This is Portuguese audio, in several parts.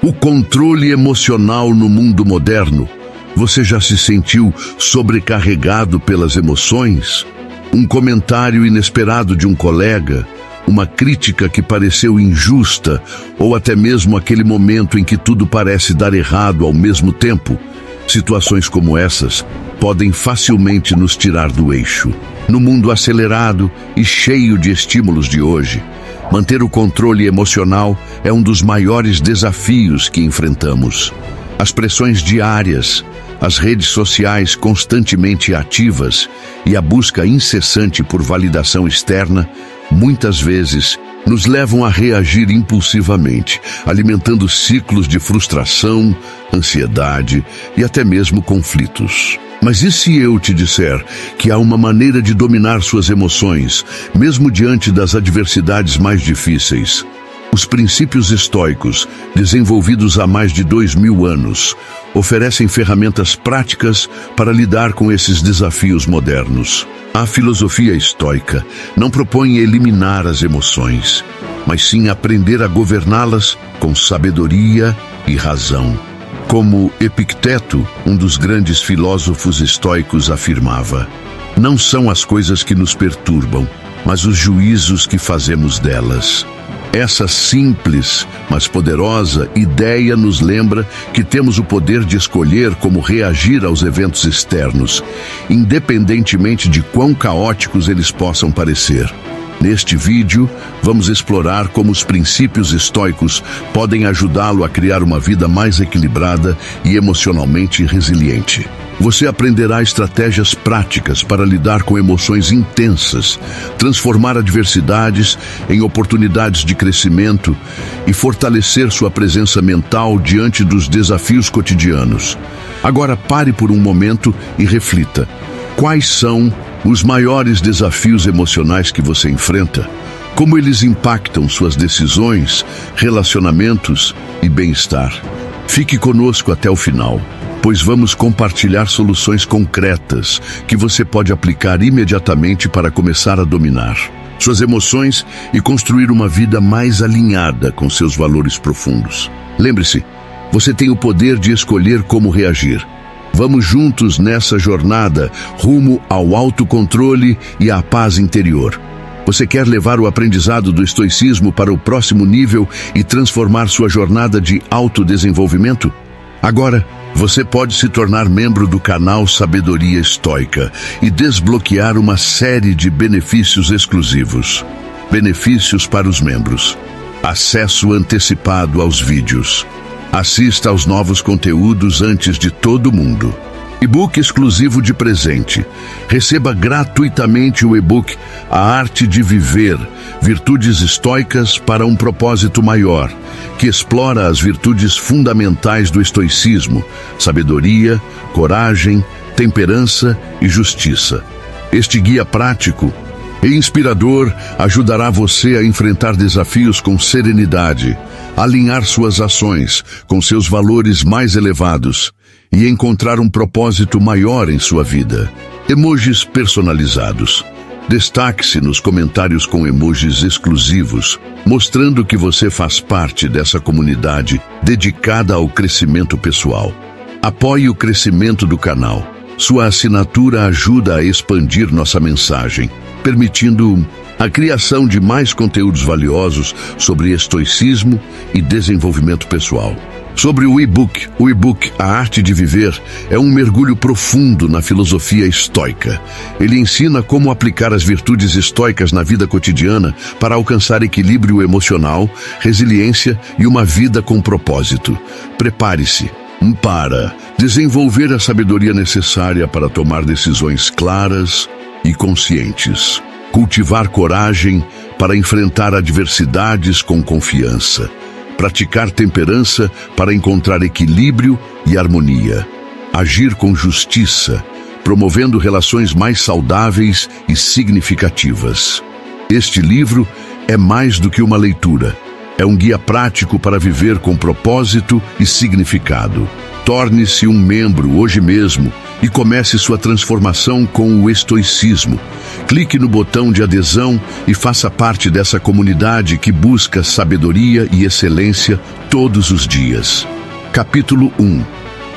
O controle emocional no mundo moderno. Você já se sentiu sobrecarregado pelas emoções? Um comentário inesperado de um colega, uma crítica que pareceu injusta, ou até mesmo aquele momento em que tudo parece dar errado ao mesmo tempo. Situações como essas podem facilmente nos tirar do eixo. No mundo acelerado e cheio de estímulos de hoje, manter o controle emocional é um dos maiores desafios que enfrentamos. As pressões diárias, as redes sociais constantemente ativas e a busca incessante por validação externa, muitas vezes nos levam a reagir impulsivamente, alimentando ciclos de frustração, ansiedade e até mesmo conflitos. Mas e se eu te disser que há uma maneira de dominar suas emoções, mesmo diante das adversidades mais difíceis? Os princípios estoicos, desenvolvidos há mais de 2000 anos, oferecem ferramentas práticas para lidar com esses desafios modernos. A filosofia estoica não propõe eliminar as emoções, mas sim aprender a governá-las com sabedoria e razão. Como Epicteto, um dos grandes filósofos estoicos, afirmava: não são as coisas que nos perturbam, mas os juízos que fazemos delas. Essa simples, mas poderosa ideia nos lembra que temos o poder de escolher como reagir aos eventos externos, independentemente de quão caóticos eles possam parecer. Neste vídeo, vamos explorar como os princípios estoicos podem ajudá-lo a criar uma vida mais equilibrada e emocionalmente resiliente. Você aprenderá estratégias práticas para lidar com emoções intensas, transformar adversidades em oportunidades de crescimento e fortalecer sua presença mental diante dos desafios cotidianos. Agora pare por um momento e reflita. Quais são os maiores desafios emocionais que você enfrenta? Como eles impactam suas decisões, relacionamentos e bem-estar? Fique conosco até o final, pois vamos compartilhar soluções concretas que você pode aplicar imediatamente para começar a dominar suas emoções e construir uma vida mais alinhada com seus valores profundos. Lembre-se, você tem o poder de escolher como reagir. Vamos juntos nessa jornada rumo ao autocontrole e à paz interior. Você quer levar o aprendizado do estoicismo para o próximo nível e transformar sua jornada de autodesenvolvimento? Agora, você pode se tornar membro do canal Sabedoria Estoica e desbloquear uma série de benefícios exclusivos. Benefícios para os membros: acesso antecipado aos vídeos. Assista aos novos conteúdos antes de todo mundo. E-book exclusivo de presente. Receba gratuitamente o e-book A Arte de Viver, Virtudes Estoicas para um Propósito Maior, que explora as virtudes fundamentais do estoicismo: sabedoria, coragem, temperança e justiça. Este guia prático e inspirador ajudará você a enfrentar desafios com serenidade, alinhar suas ações com seus valores mais elevados e encontrar um propósito maior em sua vida. Emojis personalizados. Destaque-se nos comentários com emojis exclusivos, mostrando que você faz parte dessa comunidade dedicada ao crescimento pessoal. Apoie o crescimento do canal. Sua assinatura ajuda a expandir nossa mensagem, permitindo a criação de mais conteúdos valiosos sobre estoicismo e desenvolvimento pessoal. Sobre o e-book A Arte de Viver é um mergulho profundo na filosofia estoica. Ele ensina como aplicar as virtudes estoicas na vida cotidiana para alcançar equilíbrio emocional, resiliência e uma vida com propósito. Prepare-se para desenvolver a sabedoria necessária para tomar decisões claras e conscientes. Cultivar coragem para enfrentar adversidades com confiança. Praticar temperança para encontrar equilíbrio e harmonia. Agir com justiça, promovendo relações mais saudáveis e significativas. Este livro é mais do que uma leitura. É um guia prático para viver com propósito e significado. Torne-se um membro hoje mesmo e comece sua transformação com o estoicismo. Clique no botão de adesão e faça parte dessa comunidade que busca sabedoria e excelência todos os dias. Capítulo 1.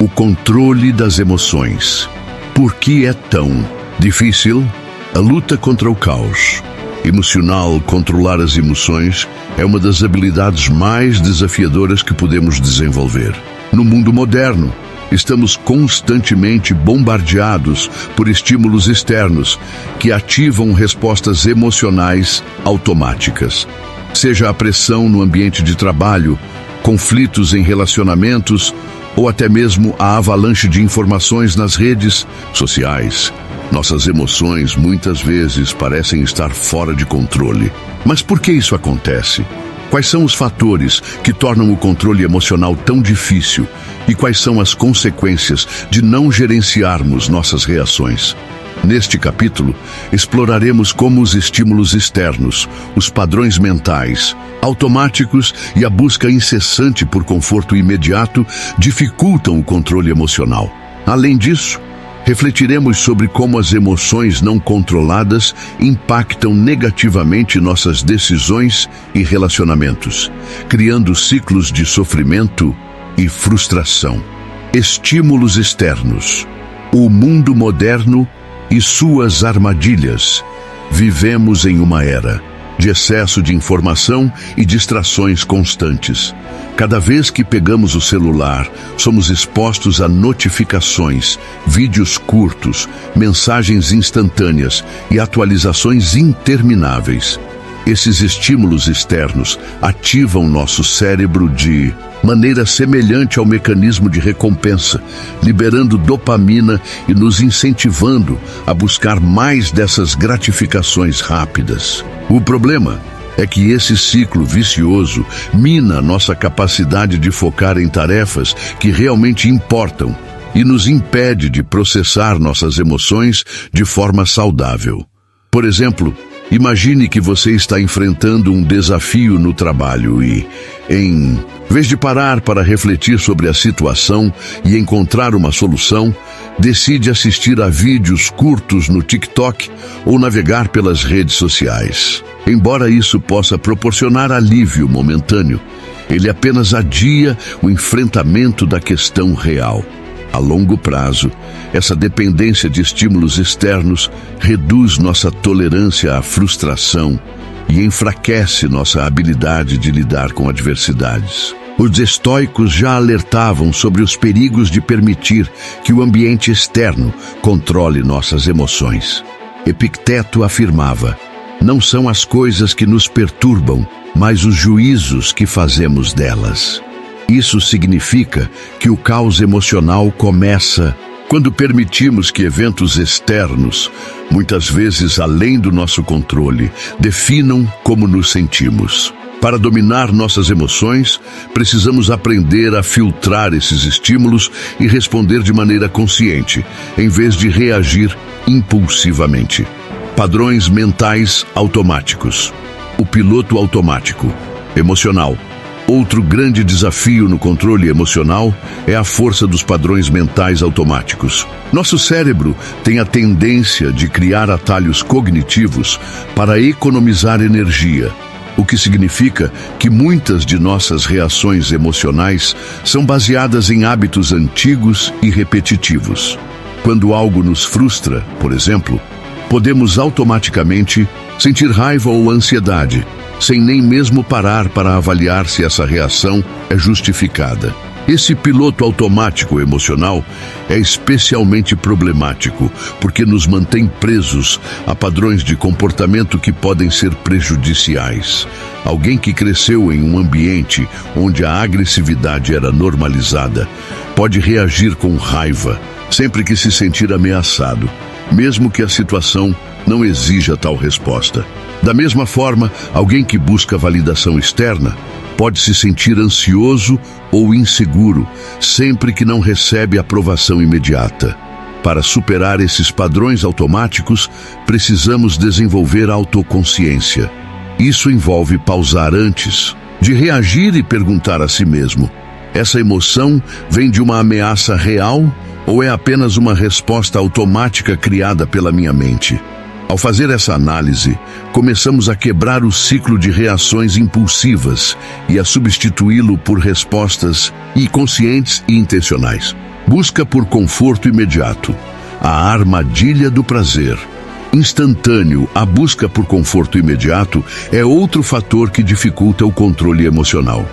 O controle das emoções. Por que é tão difícil? A luta contra o caos emocional. Controlar as emoções é uma das habilidades mais desafiadoras que podemos desenvolver. No mundo moderno, estamos constantemente bombardeados por estímulos externos que ativam respostas emocionais automáticas. Seja a pressão no ambiente de trabalho, conflitos em relacionamentos ou até mesmo a avalanche de informações nas redes sociais. Nossas emoções muitas vezes parecem estar fora de controle. Mas por que isso acontece? Quais são os fatores que tornam o controle emocional tão difícil? E quais são as consequências de não gerenciarmos nossas reações? Neste capítulo, exploraremos como os estímulos externos, os padrões mentais, automáticos e a busca incessante por conforto imediato dificultam o controle emocional. Além disso, refletiremos sobre como as emoções não controladas impactam negativamente nossas decisões e relacionamentos, criando ciclos de sofrimento e frustração. Estímulos externos. O mundo moderno e suas armadilhas. Vivemos em uma era de excesso de informação e distrações constantes. Cada vez que pegamos o celular, somos expostos a notificações, vídeos curtos, mensagens instantâneas e atualizações intermináveis. Esses estímulos externos ativam nosso cérebro de maneira semelhante ao mecanismo de recompensa, liberando dopamina e nos incentivando a buscar mais dessas gratificações rápidas. O problema é que esse ciclo vicioso mina nossa capacidade de focar em tarefas que realmente importam e nos impede de processar nossas emoções de forma saudável. Por exemplo, imagine que você está enfrentando um desafio no trabalho e, em vez de parar para refletir sobre a situação e encontrar uma solução, decide assistir a vídeos curtos no TikTok ou navegar pelas redes sociais. Embora isso possa proporcionar alívio momentâneo, ele apenas adia o enfrentamento da questão real. A longo prazo, essa dependência de estímulos externos reduz nossa tolerância à frustração e enfraquece nossa habilidade de lidar com adversidades. Os estoicos já alertavam sobre os perigos de permitir que o ambiente externo controle nossas emoções. Epicteto afirmava: não são as coisas que nos perturbam, mas os juízos que fazemos delas. Isso significa que o caos emocional começa quando permitimos que eventos externos, muitas vezes além do nosso controle, definam como nos sentimos. Para dominar nossas emoções, precisamos aprender a filtrar esses estímulos e responder de maneira consciente, em vez de reagir impulsivamente. Padrões mentais automáticos. O piloto automático emocional. Outro grande desafio no controle emocional é a força dos padrões mentais automáticos. Nosso cérebro tem a tendência de criar atalhos cognitivos para economizar energia, o que significa que muitas de nossas reações emocionais são baseadas em hábitos antigos e repetitivos. Quando algo nos frustra, por exemplo, podemos automaticamente sentir raiva ou ansiedade, sem nem mesmo parar para avaliar se essa reação é justificada. Esse piloto automático emocional é especialmente problemático porque nos mantém presos a padrões de comportamento que podem ser prejudiciais. Alguém que cresceu em um ambiente onde a agressividade era normalizada pode reagir com raiva sempre que se sentir ameaçado, mesmo que a situação não exija tal resposta. Da mesma forma, alguém que busca validação externa pode se sentir ansioso ou inseguro sempre que não recebe aprovação imediata. Para superar esses padrões automáticos, precisamos desenvolver autoconsciência. Isso envolve pausar antes de reagir e perguntar a si mesmo: essa emoção vem de uma ameaça real Ou é apenas uma resposta automática criada pela minha mente? Ao fazer essa análise, começamos a quebrar o ciclo de reações impulsivas e a substituí-lo por respostas conscientes e intencionais. Busca por conforto imediato. A armadilha do prazer. Instantâneo, a busca por conforto imediato é outro fator que dificulta o controle emocional.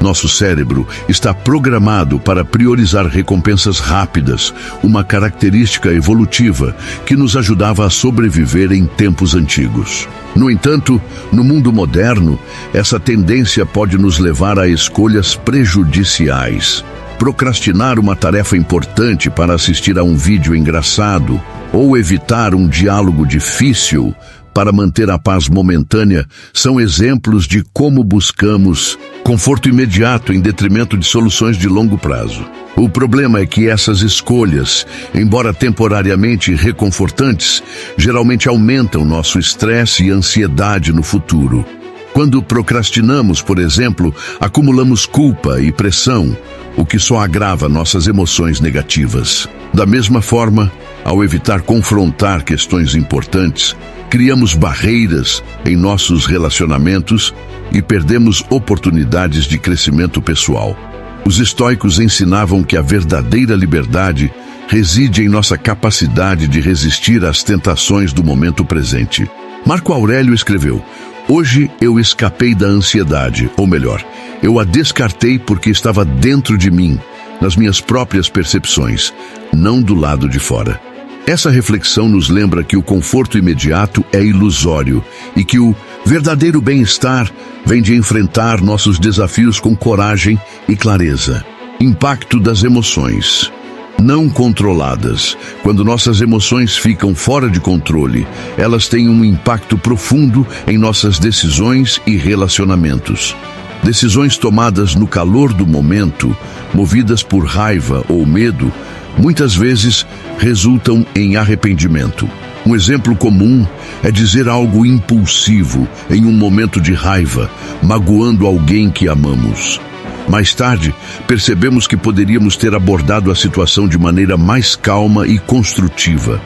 Nosso cérebro está programado para priorizar recompensas rápidas, uma característica evolutiva que nos ajudava a sobreviver em tempos antigos. No entanto, no mundo moderno, essa tendência pode nos levar a escolhas prejudiciais. Procrastinar uma tarefa importante para assistir a um vídeo engraçado ou evitar um diálogo difícil para manter a paz momentânea são exemplos de como buscamos conforto imediato em detrimento de soluções de longo prazo. O problema é que essas escolhas, embora temporariamente reconfortantes, geralmente aumentam nosso estresse e ansiedade no futuro. Quando procrastinamos, por exemplo, acumulamos culpa e pressão, o que só agrava nossas emoções negativas. Da mesma forma, ao evitar confrontar questões importantes, criamos barreiras em nossos relacionamentos e perdemos oportunidades de crescimento pessoal. Os estoicos ensinavam que a verdadeira liberdade reside em nossa capacidade de resistir às tentações do momento presente. Marco Aurélio escreveu: "Hoje eu escapei da ansiedade, ou melhor, eu a descartei porque estava dentro de mim, nas minhas próprias percepções, não do lado de fora." Essa reflexão nos lembra que o conforto imediato é ilusório e que o verdadeiro bem-estar vem de enfrentar nossos desafios com coragem e clareza. Impacto das emoções. Não controladas. Quando nossas emoções ficam fora de controle, elas têm um impacto profundo em nossas decisões e relacionamentos. Decisões tomadas no calor do momento, movidas por raiva ou medo, muitas vezes resultam em arrependimento. Um exemplo comum é dizer algo impulsivo em um momento de raiva, magoando alguém que amamos. Mais tarde, percebemos que poderíamos ter abordado a situação de maneira mais calma e construtiva.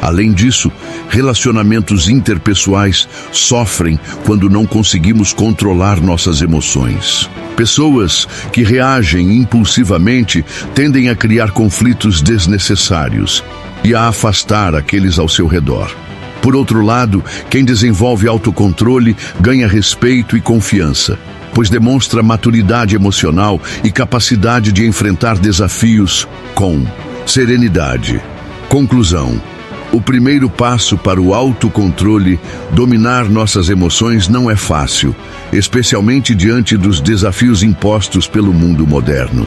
Além disso, relacionamentos interpessoais sofrem quando não conseguimos controlar nossas emoções. Pessoas que reagem impulsivamente tendem a criar conflitos desnecessários e a afastar aqueles ao seu redor. Por outro lado, quem desenvolve autocontrole ganha respeito e confiança, pois demonstra maturidade emocional e capacidade de enfrentar desafios com serenidade. Conclusão. O primeiro passo para o autocontrole, dominar nossas emoções, não é fácil, especialmente diante dos desafios impostos pelo mundo moderno.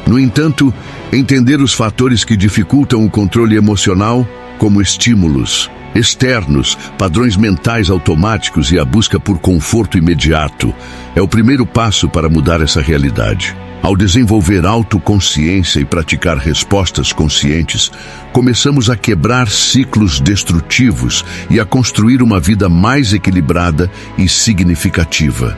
No entanto, entender os fatores que dificultam o controle emocional, como estímulos externos, padrões mentais automáticos e a busca por conforto imediato, é o primeiro passo para mudar essa realidade. Ao desenvolver autoconsciência e praticar respostas conscientes, começamos a quebrar ciclos destrutivos e a construir uma vida mais equilibrada e significativa.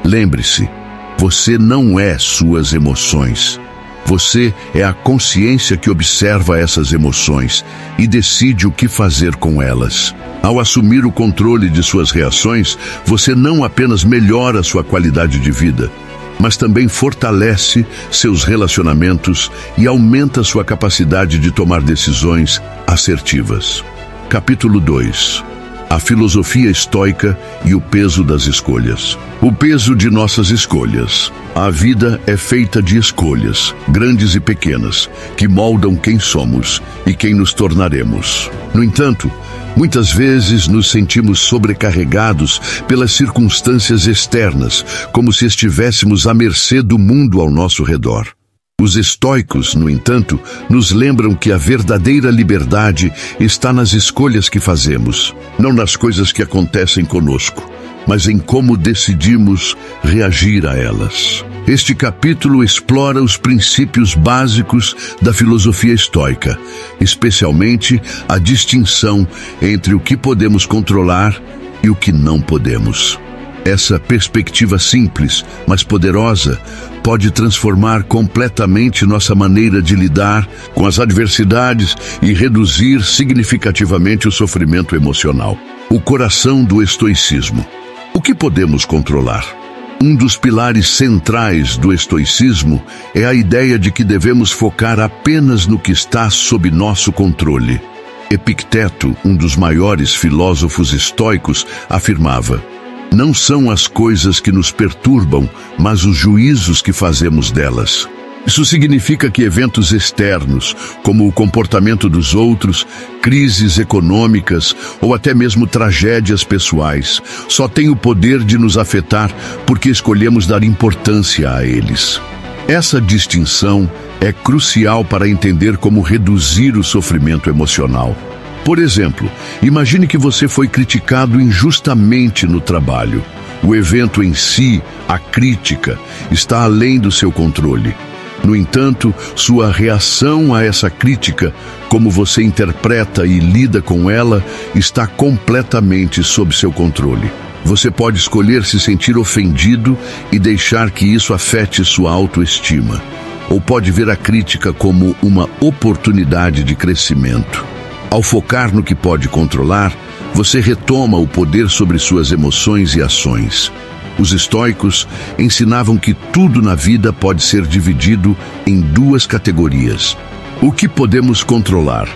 Lembre-se, você não é suas emoções. Você é a consciência que observa essas emoções e decide o que fazer com elas. Ao assumir o controle de suas reações, você não apenas melhora sua qualidade de vida, mas também fortalece seus relacionamentos e aumenta sua capacidade de tomar decisões assertivas. Capítulo 2. A filosofia estoica e o peso das escolhas. O peso de nossas escolhas. A vida é feita de escolhas, grandes e pequenas, que moldam quem somos e quem nos tornaremos. No entanto, muitas vezes nos sentimos sobrecarregados pelas circunstâncias externas, como se estivéssemos à mercê do mundo ao nosso redor. Os estoicos, no entanto, nos lembram que a verdadeira liberdade está nas escolhas que fazemos, não nas coisas que acontecem conosco, mas em como decidimos reagir a elas. Este capítulo explora os princípios básicos da filosofia estoica, especialmente a distinção entre o que podemos controlar e o que não podemos. Essa perspectiva simples, mas poderosa, pode transformar completamente nossa maneira de lidar com as adversidades e reduzir significativamente o sofrimento emocional. O coração do estoicismo. O que podemos controlar? Um dos pilares centrais do estoicismo é a ideia de que devemos focar apenas no que está sob nosso controle. Epicteto, um dos maiores filósofos estoicos, afirmava: não são as coisas que nos perturbam, mas os juízos que fazemos delas. Isso significa que eventos externos, como o comportamento dos outros, crises econômicas ou até mesmo tragédias pessoais, só têm o poder de nos afetar porque escolhemos dar importância a eles. Essa distinção é crucial para entender como reduzir o sofrimento emocional. Por exemplo, imagine que você foi criticado injustamente no trabalho. O evento em si, a crítica, está além do seu controle. No entanto, sua reação a essa crítica, como você interpreta e lida com ela, está completamente sob seu controle. Você pode escolher se sentir ofendido e deixar que isso afete sua autoestima, ou pode ver a crítica como uma oportunidade de crescimento. Ao focar no que pode controlar, você retoma o poder sobre suas emoções e ações. Os estoicos ensinavam que tudo na vida pode ser dividido em duas categorias. O que podemos controlar?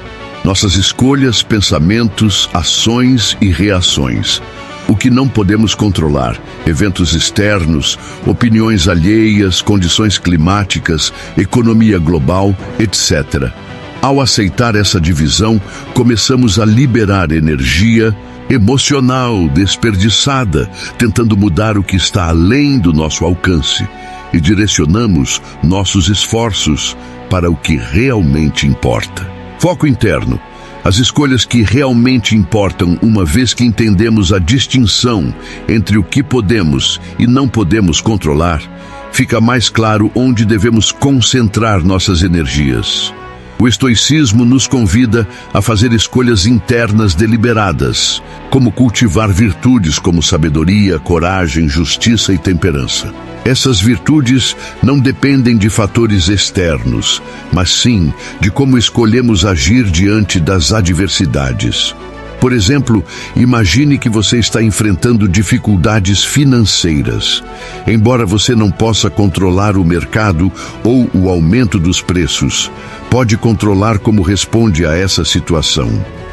Nossas escolhas, pensamentos, ações e reações. O que não podemos controlar? Eventos externos, opiniões alheias, condições climáticas, economia global, etc. Ao aceitar essa divisão, começamos a liberar energia emocional desperdiçada, tentando mudar o que está além do nosso alcance, e direcionamos nossos esforços para o que realmente importa. Foco interno. As escolhas que realmente importam, uma vez que entendemos a distinção entre o que podemos e não podemos controlar, fica mais claro onde devemos concentrar nossas energias. O estoicismo nos convida a fazer escolhas internas deliberadas, como cultivar virtudes como sabedoria, coragem, justiça e temperança. Essas virtudes não dependem de fatores externos, mas sim de como escolhemos agir diante das adversidades. Por exemplo, imagine que você está enfrentando dificuldades financeiras. Embora você não possa controlar o mercado ou o aumento dos preços, pode controlar como responde a essa situação.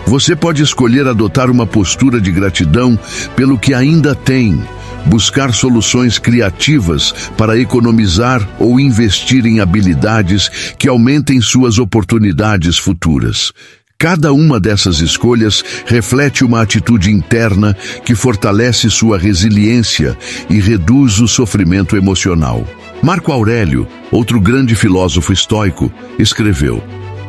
Você pode escolher adotar uma postura de gratidão pelo que ainda tem, buscar soluções criativas para economizar ou investir em habilidades que aumentem suas oportunidades futuras. Cada uma dessas escolhas reflete uma atitude interna que fortalece sua resiliência e reduz o sofrimento emocional. Marco Aurélio, outro grande filósofo estoico, escreveu: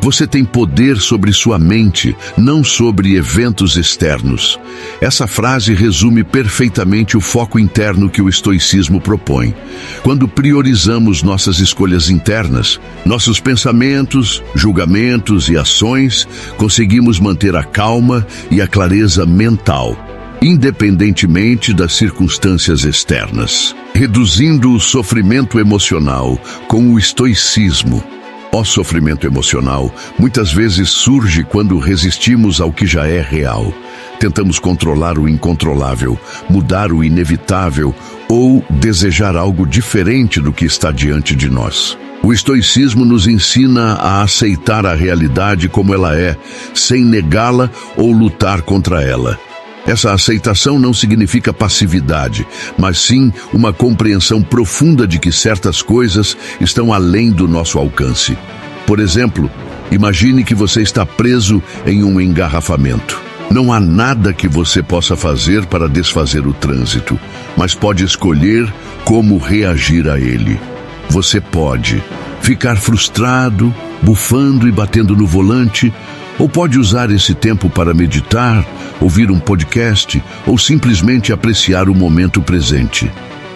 você tem poder sobre sua mente, não sobre eventos externos. Essa frase resume perfeitamente o foco interno que o estoicismo propõe. Quando priorizamos nossas escolhas internas, nossos pensamentos, julgamentos e ações, conseguimos manter a calma e a clareza mental, independentemente das circunstâncias externas. Reduzindo o sofrimento emocional com o estoicismo. O sofrimento emocional muitas vezes surge quando resistimos ao que já é real. Tentamos controlar o incontrolável, mudar o inevitável ou desejar algo diferente do que está diante de nós. O estoicismo nos ensina a aceitar a realidade como ela é, sem negá-la ou lutar contra ela. Essa aceitação não significa passividade, mas sim uma compreensão profunda de que certas coisas estão além do nosso alcance. Por exemplo, imagine que você está preso em um engarrafamento. Não há nada que você possa fazer para desfazer o trânsito, mas pode escolher como reagir a ele. Você pode ficar frustrado, bufando e batendo no volante, ou pode usar esse tempo para meditar, ouvir um podcast ou simplesmente apreciar o momento presente.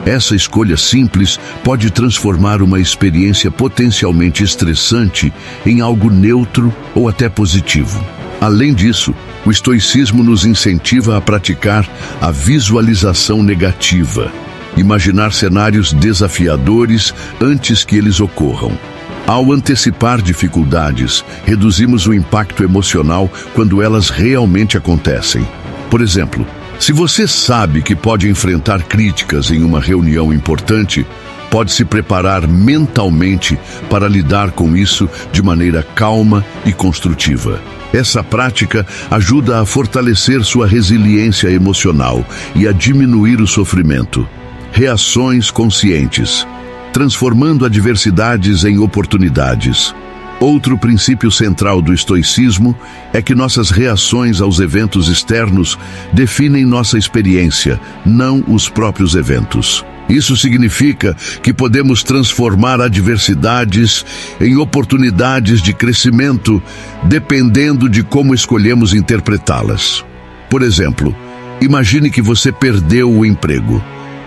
Essa escolha simples pode transformar uma experiência potencialmente estressante em algo neutro ou até positivo. Além disso, o estoicismo nos incentiva a praticar a visualização negativa, imaginar cenários desafiadores antes que eles ocorram. Ao antecipar dificuldades, reduzimos o impacto emocional quando elas realmente acontecem. Por exemplo, se você sabe que pode enfrentar críticas em uma reunião importante, pode se preparar mentalmente para lidar com isso de maneira calma e construtiva. Essa prática ajuda a fortalecer sua resiliência emocional e a diminuir o sofrimento. Reações conscientes, transformando adversidades em oportunidades. Outro princípio central do estoicismo é que nossas reações aos eventos externos definem nossa experiência, não os próprios eventos. Isso significa que podemos transformar adversidades em oportunidades de crescimento, dependendo de como escolhemos interpretá-las. Por exemplo, imagine que você perdeu o emprego.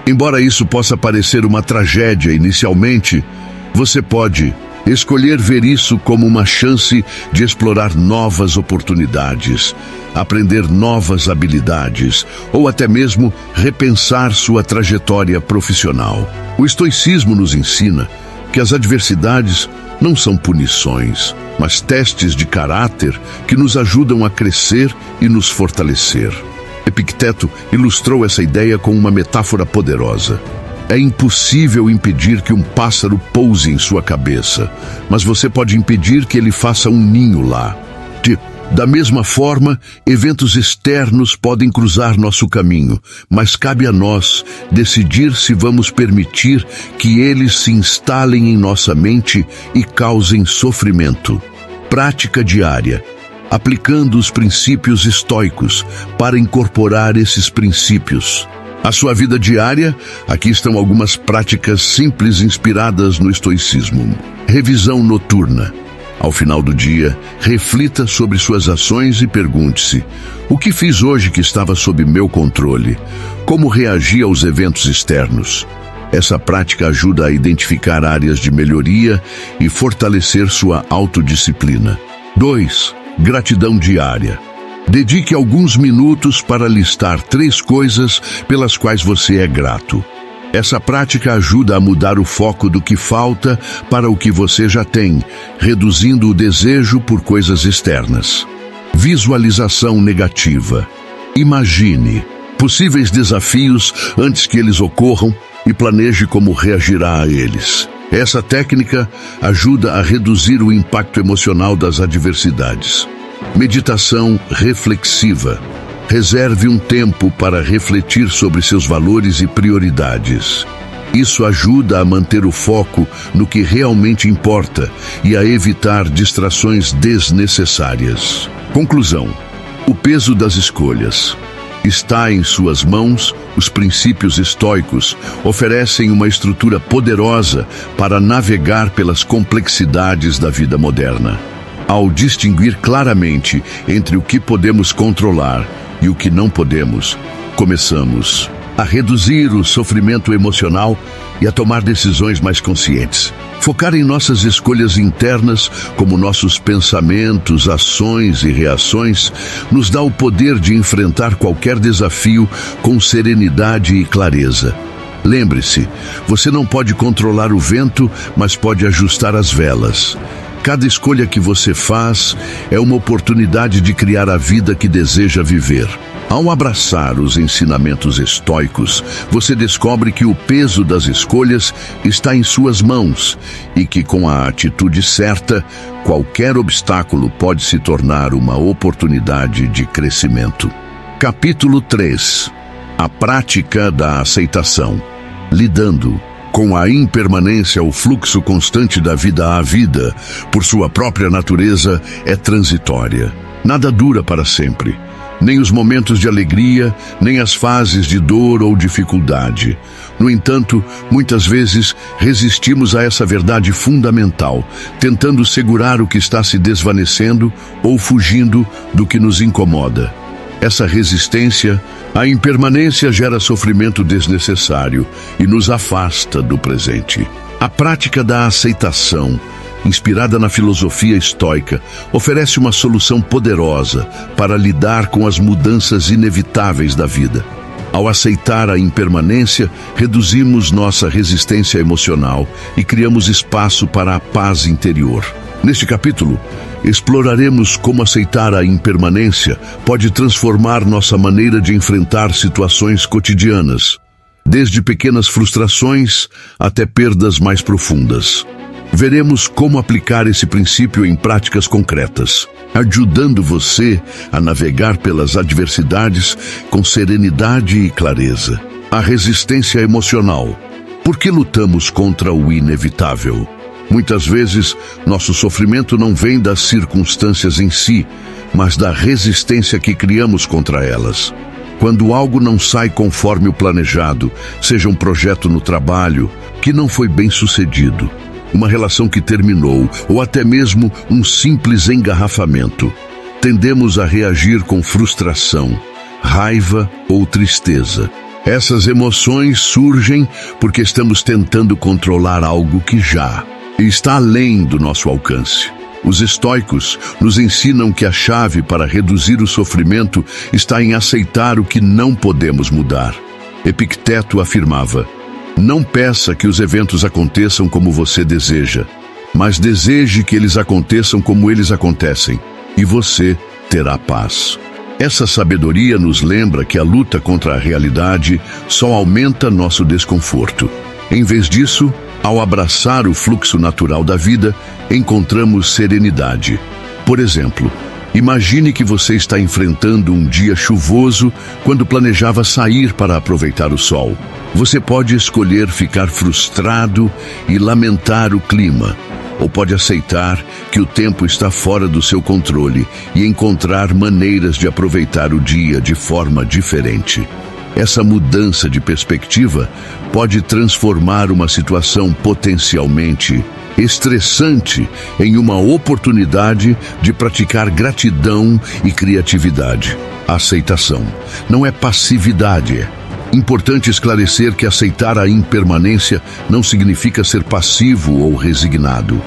Embora isso possa parecer uma tragédia inicialmente, você pode escolher ver isso como uma chance de explorar novas oportunidades, aprender novas habilidades ou até mesmo repensar sua trajetória profissional. O estoicismo nos ensina que as adversidades não são punições, mas testes de caráter que nos ajudam a crescer e nos fortalecer. Epicteto ilustrou essa ideia com uma metáfora poderosa. É impossível impedir que um pássaro pouse em sua cabeça, mas você pode impedir que ele faça um ninho lá. Da mesma forma, eventos externos podem cruzar nosso caminho, mas cabe a nós decidir se vamos permitir que eles se instalem em nossa mente e causem sofrimento. Prática diária, aplicando os princípios estoicos para incorporar esses princípios. A sua vida diária, aqui estão algumas práticas simples inspiradas no estoicismo. Revisão noturna. Ao final do dia, reflita sobre suas ações e pergunte-se: o que fiz hoje que estava sob meu controle? Como reagi aos eventos externos? Essa prática ajuda a identificar áreas de melhoria e fortalecer sua autodisciplina. 2. Gratidão diária. Dedique alguns minutos para listar 3 coisas pelas quais você é grato. Essa prática ajuda a mudar o foco do que falta para o que você já tem, reduzindo o desejo por coisas externas. Visualização negativa. Imagine possíveis desafios antes que eles ocorram e planeje como reagirá a eles. Essa técnica ajuda a reduzir o impacto emocional das adversidades. Meditação reflexiva. Reserve um tempo para refletir sobre seus valores e prioridades. Isso ajuda a manter o foco no que realmente importa e a evitar distrações desnecessárias. Conclusão: o peso das escolhas. Está em suas mãos. Os princípios estoicos oferecem uma estrutura poderosa para navegar pelas complexidades da vida moderna. Ao distinguir claramente entre o que podemos controlar e o que não podemos, começamos a reduzir o sofrimento emocional e a tomar decisões mais conscientes. Focar em nossas escolhas internas, como nossos pensamentos, ações e reações, nos dá o poder de enfrentar qualquer desafio com serenidade e clareza. Lembre-se, você não pode controlar o vento, mas pode ajustar as velas. Cada escolha que você faz é uma oportunidade de criar a vida que deseja viver. Ao abraçar os ensinamentos estoicos, você descobre que o peso das escolhas está em suas mãos e que, com a atitude certa, qualquer obstáculo pode se tornar uma oportunidade de crescimento. Capítulo 3. A prática da aceitação. Lidando com a impermanência, o fluxo constante da vida à vida, por sua própria natureza, é transitória. Nada dura para sempre. Nem os momentos de alegria, nem as fases de dor ou dificuldade. No entanto, muitas vezes resistimos a essa verdade fundamental, tentando segurar o que está se desvanecendo ou fugindo do que nos incomoda. Essa resistência à impermanência gera sofrimento desnecessário e nos afasta do presente. A prática da aceitação inspirada na filosofia estoica, oferece uma solução poderosa para lidar com as mudanças inevitáveis da vida. Ao aceitar a impermanência, reduzimos nossa resistência emocional e criamos espaço para a paz interior. Neste capítulo, exploraremos como aceitar a impermanência pode transformar nossa maneira de enfrentar situações cotidianas, desde pequenas frustrações até perdas mais profundas. Veremos como aplicar esse princípio em práticas concretas, ajudando você a navegar pelas adversidades com serenidade e clareza. A resistência emocional. Por que lutamos contra o inevitável? Muitas vezes, nosso sofrimento não vem das circunstâncias em si, mas da resistência que criamos contra elas. Quando algo não sai conforme o planejado, seja um projeto no trabalho que não foi bem sucedido, uma relação que terminou ou até mesmo um simples engarrafamento, tendemos a reagir com frustração, raiva ou tristeza. Essas emoções surgem porque estamos tentando controlar algo que já está além do nosso alcance. Os estoicos nos ensinam que a chave para reduzir o sofrimento está em aceitar o que não podemos mudar. Epicteto afirmava: não peça que os eventos aconteçam como você deseja, mas deseje que eles aconteçam como eles acontecem, e você terá paz. Essa sabedoria nos lembra que a luta contra a realidade só aumenta nosso desconforto. Em vez disso, ao abraçar o fluxo natural da vida, encontramos serenidade. Por exemplo, imagine que você está enfrentando um dia chuvoso quando planejava sair para aproveitar o sol. Você pode escolher ficar frustrado e lamentar o clima, ou pode aceitar que o tempo está fora do seu controle e encontrar maneiras de aproveitar o dia de forma diferente. Essa mudança de perspectiva pode transformar uma situação potencialmente estressante em uma oportunidade de praticar gratidão e criatividade. Aceitação não é passividade. Importante esclarecer que aceitar a impermanência não significa ser passivo ou resignado.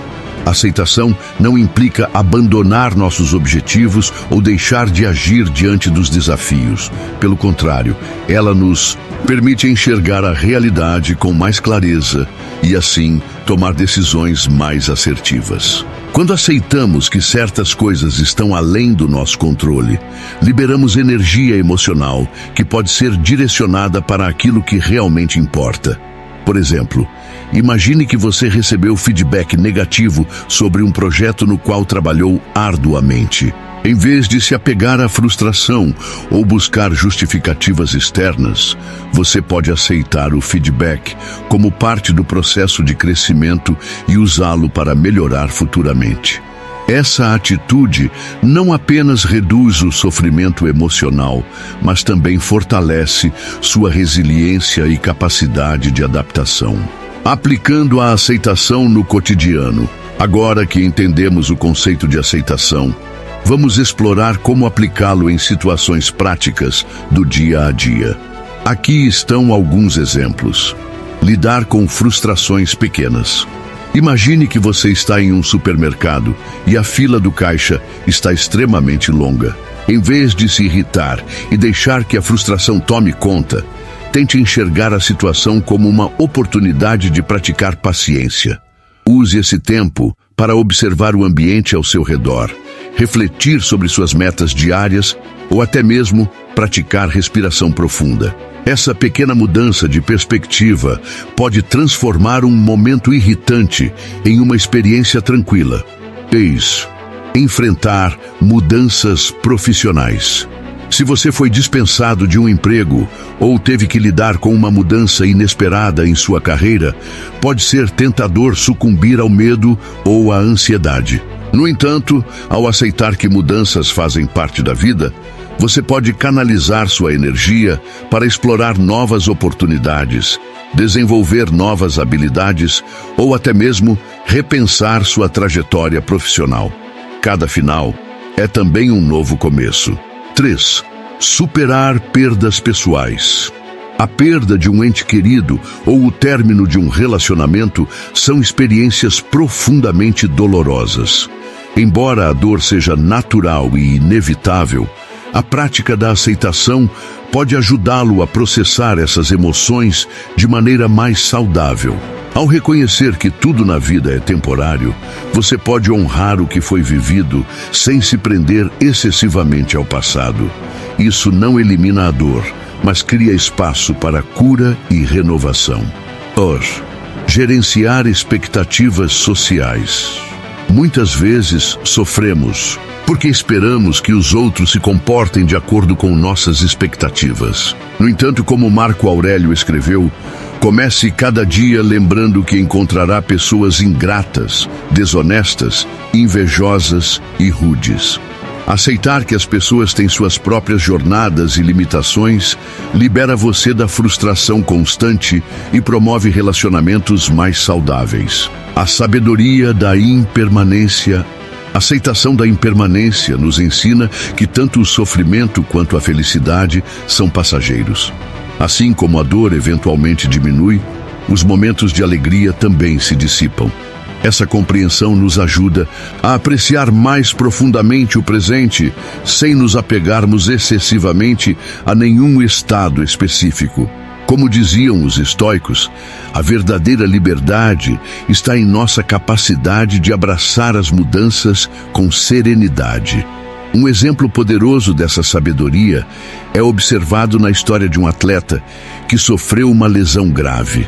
Aceitação não implica abandonar nossos objetivos ou deixar de agir diante dos desafios. Pelo contrário, ela nos permite enxergar a realidade com mais clareza e, assim, tomar decisões mais assertivas. Quando aceitamos que certas coisas estão além do nosso controle, liberamos energia emocional que pode ser direcionada para aquilo que realmente importa. Por exemplo, imagine que você recebeu feedback negativo sobre um projeto no qual trabalhou arduamente. Em vez de se apegar à frustração ou buscar justificativas externas, você pode aceitar o feedback como parte do processo de crescimento e usá-lo para melhorar futuramente. Essa atitude não apenas reduz o sofrimento emocional, mas também fortalece sua resiliência e capacidade de adaptação. Aplicando a aceitação no cotidiano. Agora que entendemos o conceito de aceitação, vamos explorar como aplicá-lo em situações práticas do dia a dia. Aqui estão alguns exemplos. Lidar com frustrações pequenas. Imagine que você está em um supermercado e a fila do caixa está extremamente longa. Em vez de se irritar e deixar que a frustração tome conta, tente enxergar a situação como uma oportunidade de praticar paciência. Use esse tempo para observar o ambiente ao seu redor, refletir sobre suas metas diárias ou até mesmo praticar respiração profunda. Essa pequena mudança de perspectiva pode transformar um momento irritante em uma experiência tranquila. 6. Enfrentar mudanças profissionais. Se você foi dispensado de um emprego ou teve que lidar com uma mudança inesperada em sua carreira, pode ser tentador sucumbir ao medo ou à ansiedade. No entanto, ao aceitar que mudanças fazem parte da vida, você pode canalizar sua energia para explorar novas oportunidades, desenvolver novas habilidades ou até mesmo repensar sua trajetória profissional. Cada final é também um novo começo. 3. Superar perdas pessoais. A perda de um ente querido ou o término de um relacionamento são experiências profundamente dolorosas. Embora a dor seja natural e inevitável, a prática da aceitação pode ajudá-lo a processar essas emoções de maneira mais saudável. Ao reconhecer que tudo na vida é temporário, você pode honrar o que foi vivido sem se prender excessivamente ao passado. Isso não elimina a dor, mas cria espaço para cura e renovação. Gerenciar expectativas sociais. Muitas vezes sofremos porque esperamos que os outros se comportem de acordo com nossas expectativas. No entanto, como Marco Aurélio escreveu, comece cada dia lembrando que encontrará pessoas ingratas, desonestas, invejosas e rudes. Aceitar que as pessoas têm suas próprias jornadas e limitações libera você da frustração constante e promove relacionamentos mais saudáveis. A sabedoria da impermanência. A aceitação da impermanência nos ensina que tanto o sofrimento quanto a felicidade são passageiros. Assim como a dor eventualmente diminui, os momentos de alegria também se dissipam. Essa compreensão nos ajuda a apreciar mais profundamente o presente, sem nos apegarmos excessivamente a nenhum estado específico. Como diziam os estoicos, a verdadeira liberdade está em nossa capacidade de abraçar as mudanças com serenidade. Um exemplo poderoso dessa sabedoria é observado na história de um atleta que sofreu uma lesão grave.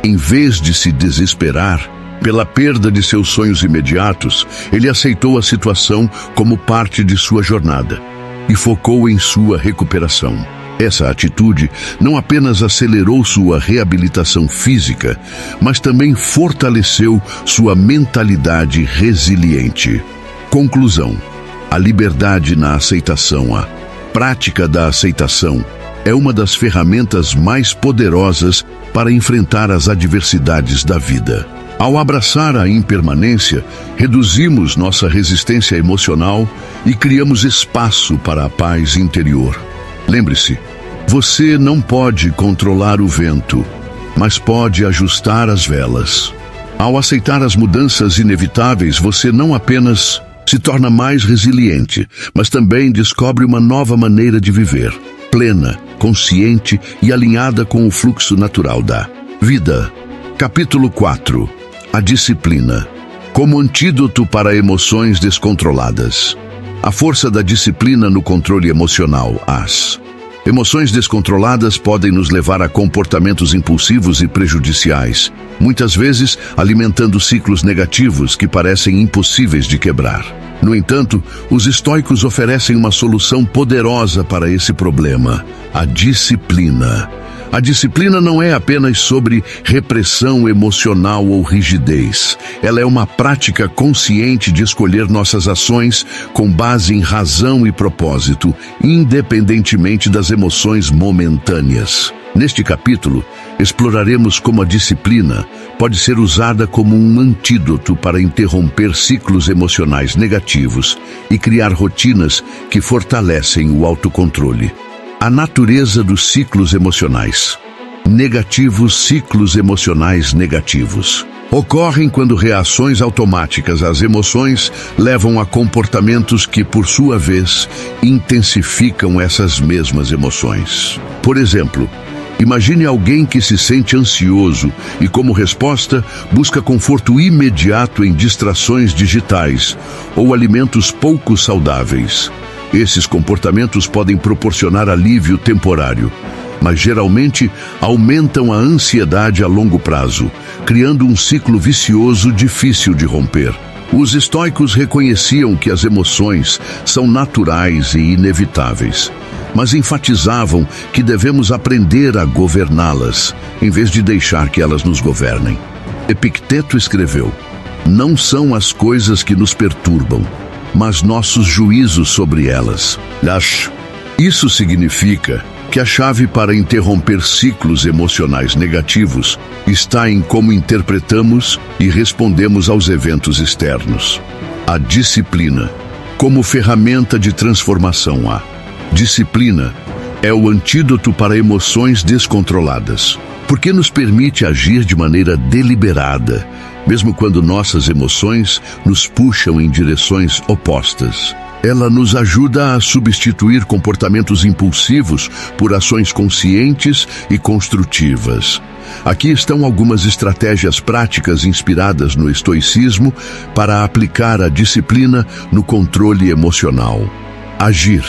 Em vez de se desesperar pela perda de seus sonhos imediatos, ele aceitou a situação como parte de sua jornada e focou em sua recuperação. Essa atitude não apenas acelerou sua reabilitação física, mas também fortaleceu sua mentalidade resiliente. Conclusão: a liberdade na aceitação, a prática da aceitação, é uma das ferramentas mais poderosas para enfrentar as adversidades da vida. Ao abraçar a impermanência, reduzimos nossa resistência emocional e criamos espaço para a paz interior. Lembre-se, você não pode controlar o vento, mas pode ajustar as velas. Ao aceitar as mudanças inevitáveis, você não apenas se torna mais resiliente, mas também descobre uma nova maneira de viver, plena, consciente e alinhada com o fluxo natural da vida. Capítulo 4. A disciplina. Como antídoto para emoções descontroladas. A força da disciplina no controle emocional. As emoções descontroladas podem nos levar a comportamentos impulsivos e prejudiciais, muitas vezes alimentando ciclos negativos que parecem impossíveis de quebrar. No entanto, os estoicos oferecem uma solução poderosa para esse problema: a disciplina. A disciplina não é apenas sobre repressão emocional ou rigidez. Ela é uma prática consciente de escolher nossas ações com base em razão e propósito, independentemente das emoções momentâneas. Neste capítulo, exploraremos como a disciplina pode ser usada como um antídoto para interromper ciclos emocionais negativos e criar rotinas que fortalecem o autocontrole. A natureza dos ciclos emocionais. Ciclos emocionais negativos ocorrem quando reações automáticas às emoções levam a comportamentos que, por sua vez, intensificam essas mesmas emoções. Por exemplo, imagine alguém que se sente ansioso e, como resposta, busca conforto imediato em distrações digitais ou alimentos pouco saudáveis. Esses comportamentos podem proporcionar alívio temporário, mas geralmente aumentam a ansiedade a longo prazo, criando um ciclo vicioso difícil de romper. Os estoicos reconheciam que as emoções são naturais e inevitáveis, mas enfatizavam que devemos aprender a governá-las, em vez de deixar que elas nos governem. Epicteto escreveu: "Não são as coisas que nos perturbam, mas nossos juízos sobre elas." Isso significa que a chave para interromper ciclos emocionais negativos está em como interpretamos e respondemos aos eventos externos. A disciplina, como ferramenta de transformação. A disciplina É o antídoto para emoções descontroladas, porque nos permite agir de maneira deliberada, mesmo quando nossas emoções nos puxam em direções opostas. Ela nos ajuda a substituir comportamentos impulsivos por ações conscientes e construtivas. Aqui estão algumas estratégias práticas inspiradas no estoicismo para aplicar a disciplina no controle emocional. Agir,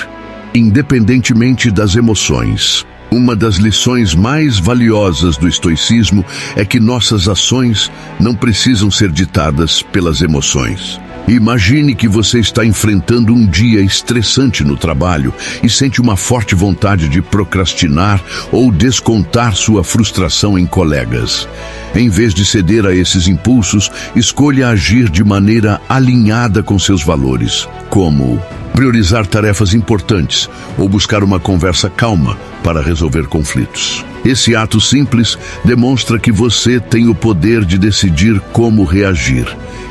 independentemente das emoções. Uma das lições mais valiosas do estoicismo é que nossas ações não precisam ser ditadas pelas emoções. Imagine que você está enfrentando um dia estressante no trabalho e sente uma forte vontade de procrastinar ou descontar sua frustração em colegas. Em vez de ceder a esses impulsos, escolha agir de maneira alinhada com seus valores, como priorizar tarefas importantes ou buscar uma conversa calma para resolver conflitos. Esse ato simples demonstra que você tem o poder de decidir como reagir,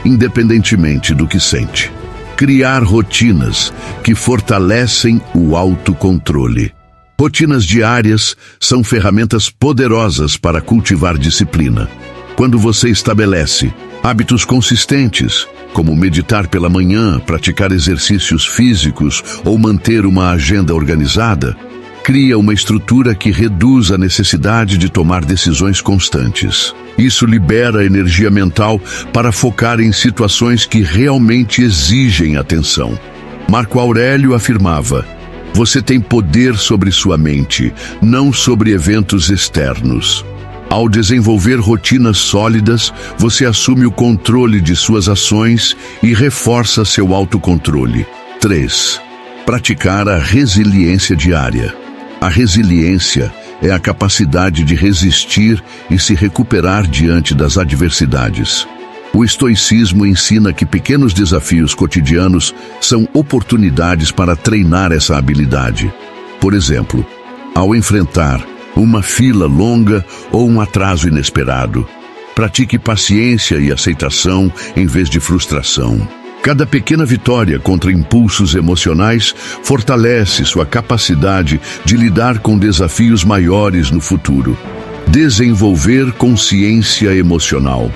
independentemente do que sente. Criar rotinas que fortalecem o autocontrole. Rotinas diárias são ferramentas poderosas para cultivar disciplina. Quando você estabelece hábitos consistentes, como meditar pela manhã, praticar exercícios físicos ou manter uma agenda organizada, cria uma estrutura que reduz a necessidade de tomar decisões constantes. Isso libera energia mental para focar em situações que realmente exigem atenção. Marco Aurélio afirmava: "Você tem poder sobre sua mente, não sobre eventos externos." Ao desenvolver rotinas sólidas, você assume o controle de suas ações e reforça seu autocontrole. 3. Praticar a resiliência diária. A resiliência é a capacidade de resistir e se recuperar diante das adversidades. O estoicismo ensina que pequenos desafios cotidianos são oportunidades para treinar essa habilidade. Por exemplo, ao enfrentar uma fila longa ou um atraso inesperado, pratique paciência e aceitação em vez de frustração. Cada pequena vitória contra impulsos emocionais fortalece sua capacidade de lidar com desafios maiores no futuro. Desenvolver consciência emocional.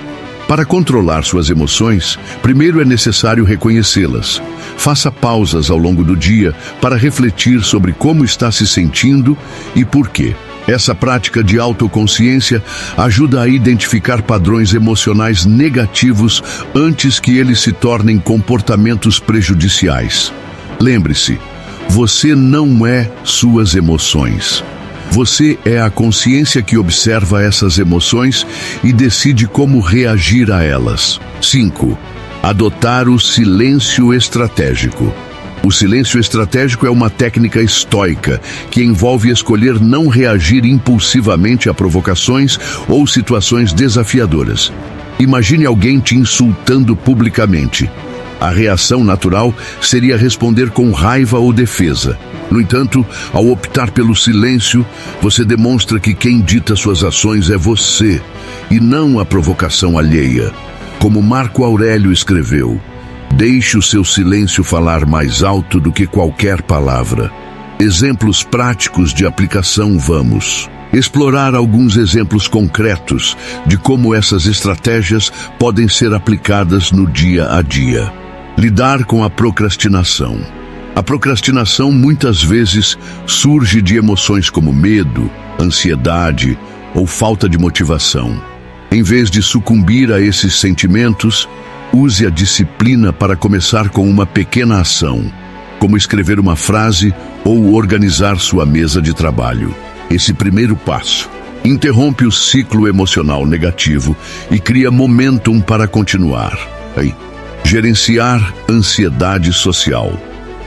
Para controlar suas emoções, primeiro é necessário reconhecê-las. Faça pausas ao longo do dia para refletir sobre como está se sentindo e por quê. Essa prática de autoconsciência ajuda a identificar padrões emocionais negativos antes que eles se tornem comportamentos prejudiciais. Lembre-se, você não é suas emoções. Você é a consciência que observa essas emoções e decide como reagir a elas. 5. Adotar o silêncio estratégico. O silêncio estratégico é uma técnica estoica que envolve escolher não reagir impulsivamente a provocações ou situações desafiadoras. Imagine alguém te insultando publicamente. A reação natural seria responder com raiva ou defesa. No entanto, ao optar pelo silêncio, você demonstra que quem dita suas ações é você, e não a provocação alheia. Como Marco Aurélio escreveu: "Deixe o seu silêncio falar mais alto do que qualquer palavra." Exemplos práticos de aplicação. Vamos explorar alguns exemplos concretos de como essas estratégias podem ser aplicadas no dia a dia. Lidar com a procrastinação. A procrastinação muitas vezes surge de emoções como medo, ansiedade ou falta de motivação. Em vez de sucumbir a esses sentimentos, use a disciplina para começar com uma pequena ação, como escrever uma frase ou organizar sua mesa de trabalho. Esse primeiro passo interrompe o ciclo emocional negativo e cria momentum para continuar. Gerenciar ansiedade social.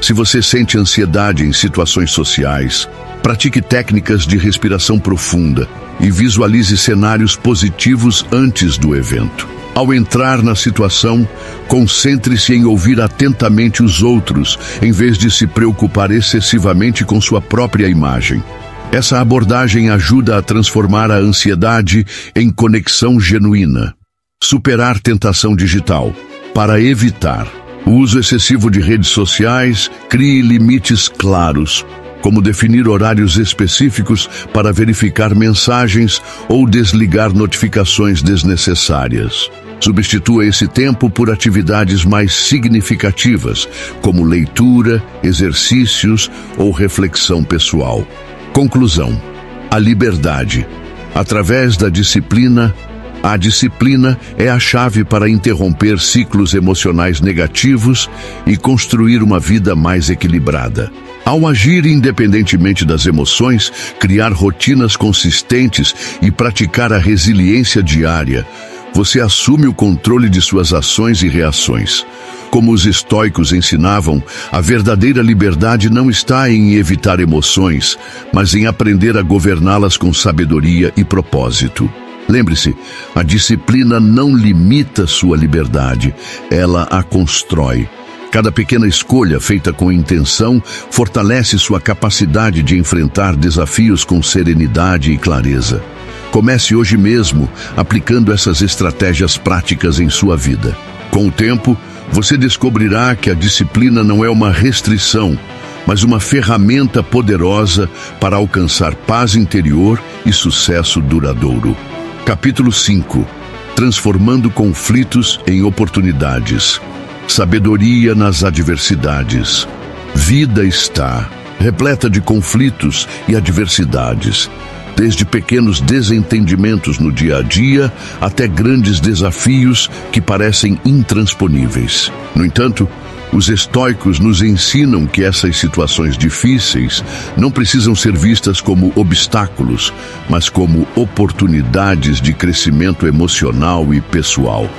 Se você sente ansiedade em situações sociais, pratique técnicas de respiração profunda e visualize cenários positivos antes do evento. Ao entrar na situação, concentre-se em ouvir atentamente os outros, em vez de se preocupar excessivamente com sua própria imagem. Essa abordagem ajuda a transformar a ansiedade em conexão genuína. Superar tentação digital. Para evitar o uso excessivo de redes sociais, crie limites claros, como definir horários específicos para verificar mensagens ou desligar notificações desnecessárias. Substitua esse tempo por atividades mais significativas, como leitura, exercícios ou reflexão pessoal. Conclusão: a liberdade. Através da disciplina, a disciplina é a chave para interromper ciclos emocionais negativos e construir uma vida mais equilibrada. Ao agir independentemente das emoções, criar rotinas consistentes e praticar a resiliência diária, você assume o controle de suas ações e reações. Como os estoicos ensinavam, a verdadeira liberdade não está em evitar emoções, mas em aprender a governá-las com sabedoria e propósito. Lembre-se, a disciplina não limita sua liberdade, ela a constrói. Cada pequena escolha feita com intenção fortalece sua capacidade de enfrentar desafios com serenidade e clareza. Comece hoje mesmo aplicando essas estratégias práticas em sua vida. Com o tempo, você descobrirá que a disciplina não é uma restrição, mas uma ferramenta poderosa para alcançar paz interior e sucesso duradouro. Capítulo 5. Transformando conflitos em oportunidades. Sabedoria nas adversidades. Vida está repleta de conflitos e adversidades, desde pequenos desentendimentos no dia a dia até grandes desafios que parecem intransponíveis. No entanto, os estoicos nos ensinam que essas situações difíceis não precisam ser vistas como obstáculos, mas como oportunidades de crescimento emocional e pessoal.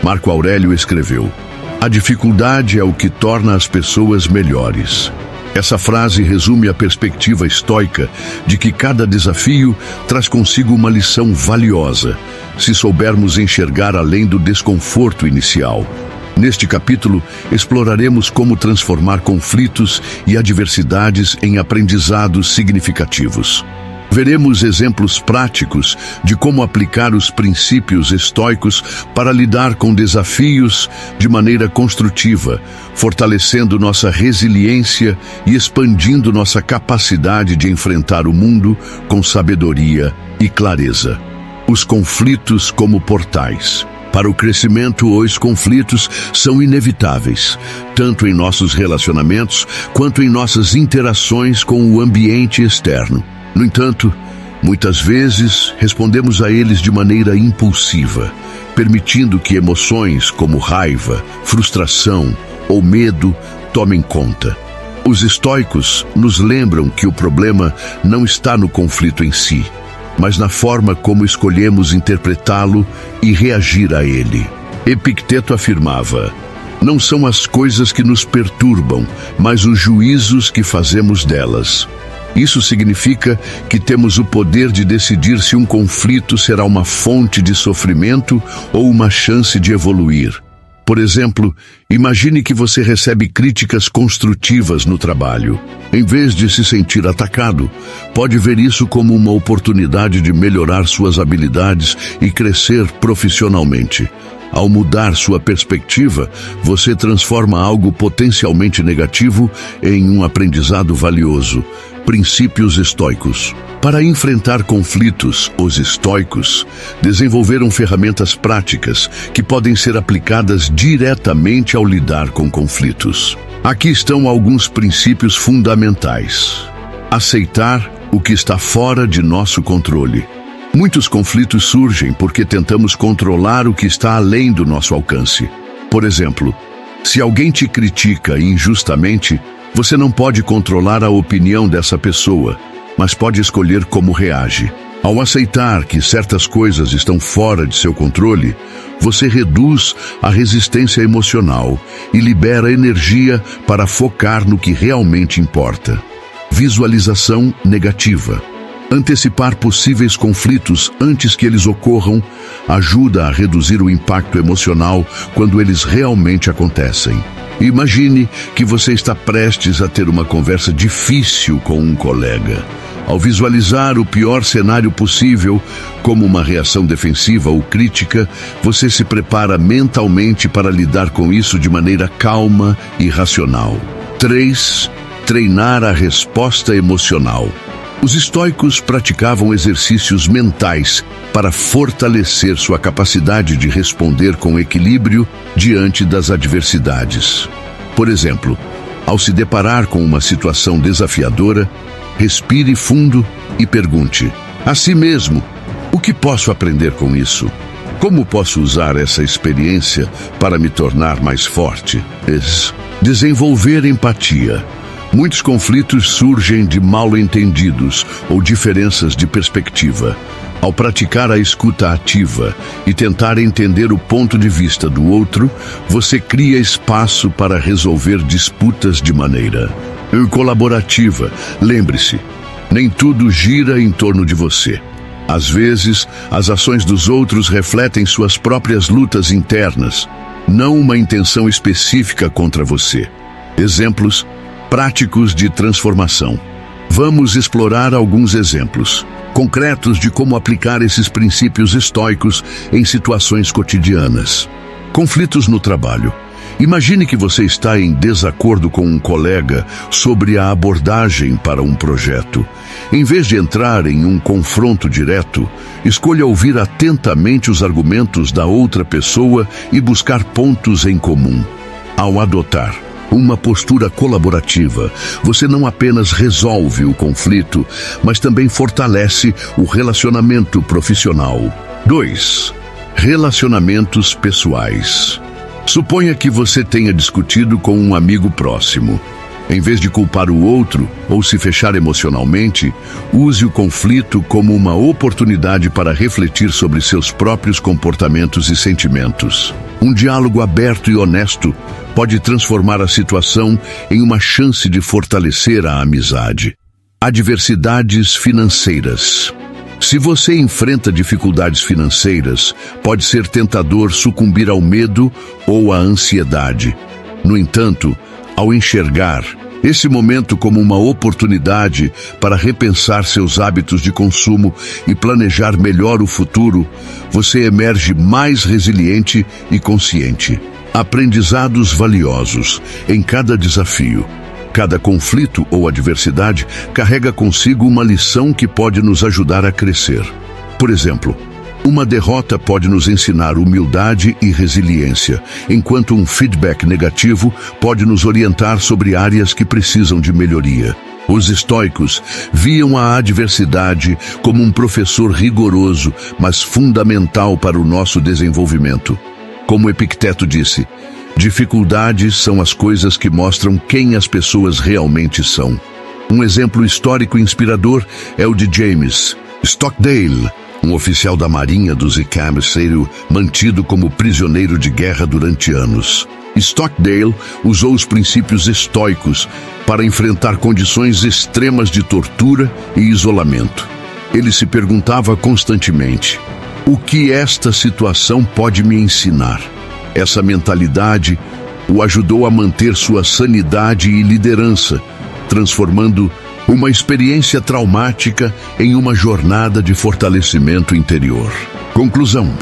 Marco Aurélio escreveu: "A dificuldade é o que torna as pessoas melhores." Essa frase resume a perspectiva estoica de que cada desafio traz consigo uma lição valiosa, se soubermos enxergar além do desconforto inicial. Neste capítulo, exploraremos como transformar conflitos e adversidades em aprendizados significativos. Veremos exemplos práticos de como aplicar os princípios estoicos para lidar com desafios de maneira construtiva, fortalecendo nossa resiliência e expandindo nossa capacidade de enfrentar o mundo com sabedoria e clareza. Os conflitos como portais. Para o crescimento, os conflitos são inevitáveis, tanto em nossos relacionamentos quanto em nossas interações com o ambiente externo. No entanto, muitas vezes respondemos a eles de maneira impulsiva, permitindo que emoções como raiva, frustração ou medo tomem conta. Os estoicos nos lembram que o problema não está no conflito em si, mas na forma como escolhemos interpretá-lo e reagir a ele. Epicteto afirmava: "Não são as coisas que nos perturbam, mas os juízos que fazemos delas." Isso significa que temos o poder de decidir se um conflito será uma fonte de sofrimento ou uma chance de evoluir. Por exemplo, imagine que você recebe críticas construtivas no trabalho. Em vez de se sentir atacado, pode ver isso como uma oportunidade de melhorar suas habilidades e crescer profissionalmente. Ao mudar sua perspectiva, você transforma algo potencialmente negativo em um aprendizado valioso. Princípios estoicos. Para enfrentar conflitos, os estoicos desenvolveram ferramentas práticas que podem ser aplicadas diretamente ao lidar com conflitos. Aqui estão alguns princípios fundamentais. Aceitar o que está fora de nosso controle. Muitos conflitos surgem porque tentamos controlar o que está além do nosso alcance. Por exemplo, se alguém te critica injustamente, você não pode controlar a opinião dessa pessoa, mas pode escolher como reage. Ao aceitar que certas coisas estão fora de seu controle, você reduz a resistência emocional e libera energia para focar no que realmente importa. Visualização negativa. Antecipar possíveis conflitos antes que eles ocorram ajuda a reduzir o impacto emocional quando eles realmente acontecem. Imagine que você está prestes a ter uma conversa difícil com um colega. Ao visualizar o pior cenário possível, como uma reação defensiva ou crítica, você se prepara mentalmente para lidar com isso de maneira calma e racional. 3. treinar a resposta emocional. Os estoicos praticavam exercícios mentais para fortalecer sua capacidade de responder com equilíbrio diante das adversidades. Por exemplo, ao se deparar com uma situação desafiadora, respire fundo e pergunte a si mesmo: o que posso aprender com isso? Como posso usar essa experiência para me tornar mais forte? Desenvolver empatia. Muitos conflitos surgem de mal-entendidos ou diferenças de perspectiva. Ao praticar a escuta ativa e tentar entender o ponto de vista do outro, você cria espaço para resolver disputas de maneira colaborativa. Lembre-se, nem tudo gira em torno de você. Às vezes, as ações dos outros refletem suas próprias lutas internas, não uma intenção específica contra você. Exemplos práticos de transformação. Vamos explorar alguns exemplos concretos de como aplicar esses princípios estoicos em situações cotidianas. Conflitos no trabalho. Imagine que você está em desacordo com um colega sobre a abordagem para um projeto. Em vez de entrar em um confronto direto, escolha ouvir atentamente os argumentos da outra pessoa e buscar pontos em comum. Ao adotar uma postura colaborativa, você não apenas resolve o conflito, mas também fortalece o relacionamento profissional. 2. Relacionamentos pessoais. Suponha que você tenha discutido com um amigo próximo. Em vez de culpar o outro ou se fechar emocionalmente, use o conflito como uma oportunidade para refletir sobre seus próprios comportamentos e sentimentos. Um diálogo aberto e honesto pode transformar a situação em uma chance de fortalecer a amizade. Adversidades financeiras. Se você enfrenta dificuldades financeiras, pode ser tentador sucumbir ao medo ou à ansiedade. No entanto, ao enxergar esse momento como uma oportunidade para repensar seus hábitos de consumo e planejar melhor o futuro, você emerge mais resiliente e consciente. Aprendizados valiosos em cada desafio. Cada conflito ou adversidade carrega consigo uma lição que pode nos ajudar a crescer. Por exemplo, uma derrota pode nos ensinar humildade e resiliência, enquanto um feedback negativo pode nos orientar sobre áreas que precisam de melhoria. Os estoicos viam a adversidade como um professor rigoroso, mas fundamental para o nosso desenvolvimento. Como Epicteto disse, dificuldades são as coisas que mostram quem as pessoas realmente são. Um exemplo histórico inspirador é o de James Stockdale, um oficial da Marinha dos Icamaceiro mantido como prisioneiro de guerra durante anos. Stockdale usou os princípios estoicos para enfrentar condições extremas de tortura e isolamento. Ele se perguntava constantemente: o que esta situação pode me ensinar? Essa mentalidade o ajudou a manter sua sanidade e liderança, transformando uma experiência traumática em uma jornada de fortalecimento interior. Conclusão: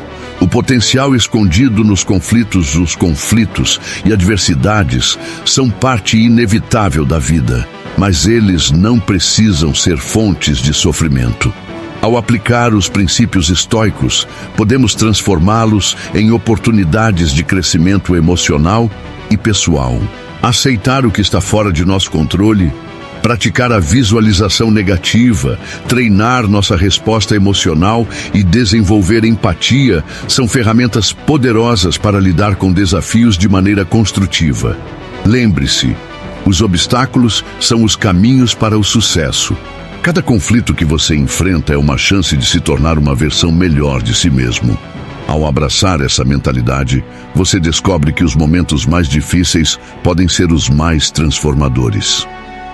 o potencial escondido nos conflitos, os conflitos e adversidades são parte inevitável da vida, mas eles não precisam ser fontes de sofrimento. Ao aplicar os princípios estoicos, podemos transformá-los em oportunidades de crescimento emocional e pessoal. Aceitar o que está fora de nosso controle, praticar a visualização negativa, treinar nossa resposta emocional e desenvolver empatia são ferramentas poderosas para lidar com desafios de maneira construtiva. Lembre-se, os obstáculos são os caminhos para o sucesso. Cada conflito que você enfrenta é uma chance de se tornar uma versão melhor de si mesmo. Ao abraçar essa mentalidade, você descobre que os momentos mais difíceis podem ser os mais transformadores.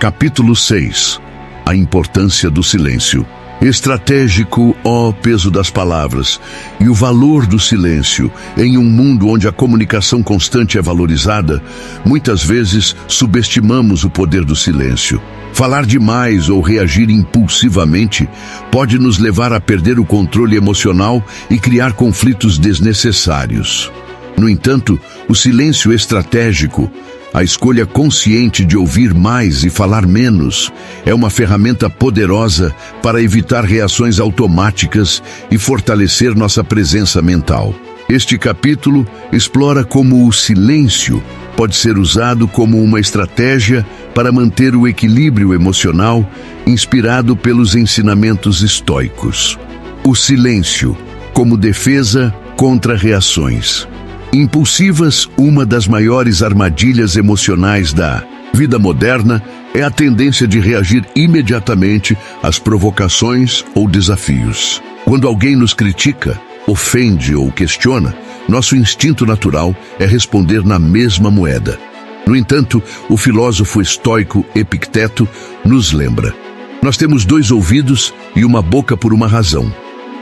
Capítulo 6. A importância do silêncio. Estratégico, ó peso das palavras, e o valor do silêncio. Em um mundo onde a comunicação constante é valorizada, muitas vezes subestimamos o poder do silêncio. Falar demais ou reagir impulsivamente pode nos levar a perder o controle emocional e criar conflitos desnecessários. No entanto, o silêncio estratégico A escolha consciente de ouvir mais e falar menos é uma ferramenta poderosa para evitar reações automáticas e fortalecer nossa presença mental. Este capítulo explora como o silêncio pode ser usado como uma estratégia para manter o equilíbrio emocional, inspirado pelos ensinamentos estoicos. O silêncio como defesa contra reações impulsivas. Uma das maiores armadilhas emocionais da vida moderna é a tendência de reagir imediatamente às provocações ou desafios. Quando alguém nos critica, ofende ou questiona, nosso instinto natural é responder na mesma moeda. No entanto, o filósofo estoico Epicteto nos lembra: nós temos 2 ouvidos e uma boca por uma razão: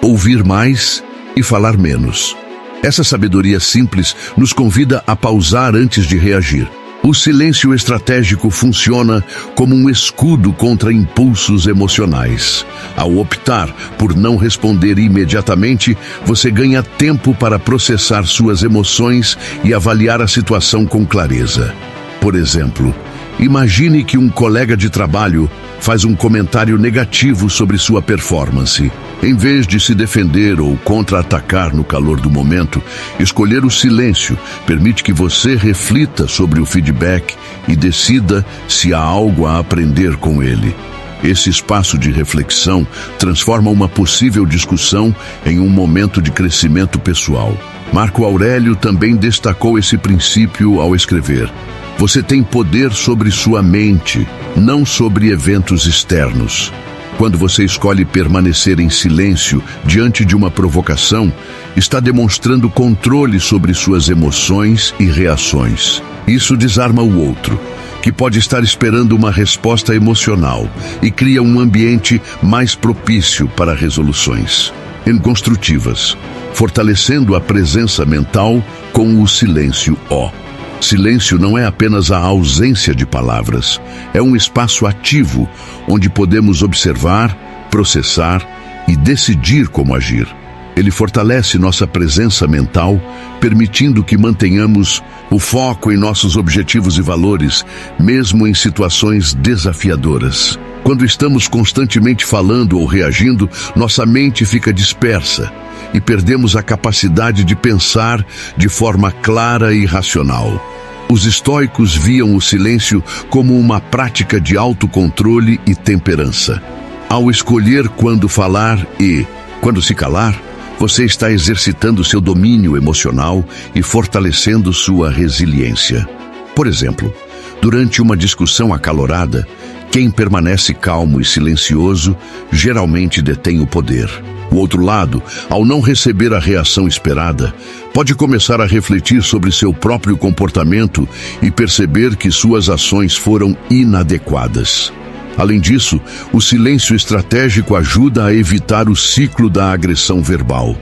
ouvir mais e falar menos. Essa sabedoria simples nos convida a pausar antes de reagir. O silêncio estratégico funciona como um escudo contra impulsos emocionais. Ao optar por não responder imediatamente, você ganha tempo para processar suas emoções e avaliar a situação com clareza. Por exemplo, imagine que um colega de trabalho faz um comentário negativo sobre sua performance. Em vez de se defender ou contra-atacar no calor do momento, escolher o silêncio permite que você reflita sobre o feedback e decida se há algo a aprender com ele. Esse espaço de reflexão transforma uma possível discussão em um momento de crescimento pessoal. Marco Aurélio também destacou esse princípio ao escrever: você tem poder sobre sua mente, não sobre eventos externos. Quando você escolhe permanecer em silêncio diante de uma provocação, está demonstrando controle sobre suas emoções e reações. Isso desarma o outro, que pode estar esperando uma resposta emocional, e cria um ambiente mais propício para resoluções construtivas, fortalecendo a presença mental com o silêncio ó. Silêncio não é apenas a ausência de palavras, é um espaço ativo onde podemos observar, processar e decidir como agir. Ele fortalece nossa presença mental, permitindo que mantenhamos o foco em nossos objetivos e valores, mesmo em situações desafiadoras. Quando estamos constantemente falando ou reagindo, nossa mente fica dispersa e perdemos a capacidade de pensar de forma clara e racional. Os estoicos viam o silêncio como uma prática de autocontrole e temperança. Ao escolher quando falar e quando se calar, você está exercitando seu domínio emocional e fortalecendo sua resiliência. Por exemplo, durante uma discussão acalorada, quem permanece calmo e silencioso geralmente detém o poder. O outro lado, ao não receber a reação esperada, pode começar a refletir sobre seu próprio comportamento e perceber que suas ações foram inadequadas. Além disso, o silêncio estratégico ajuda a evitar o ciclo da agressão verbal.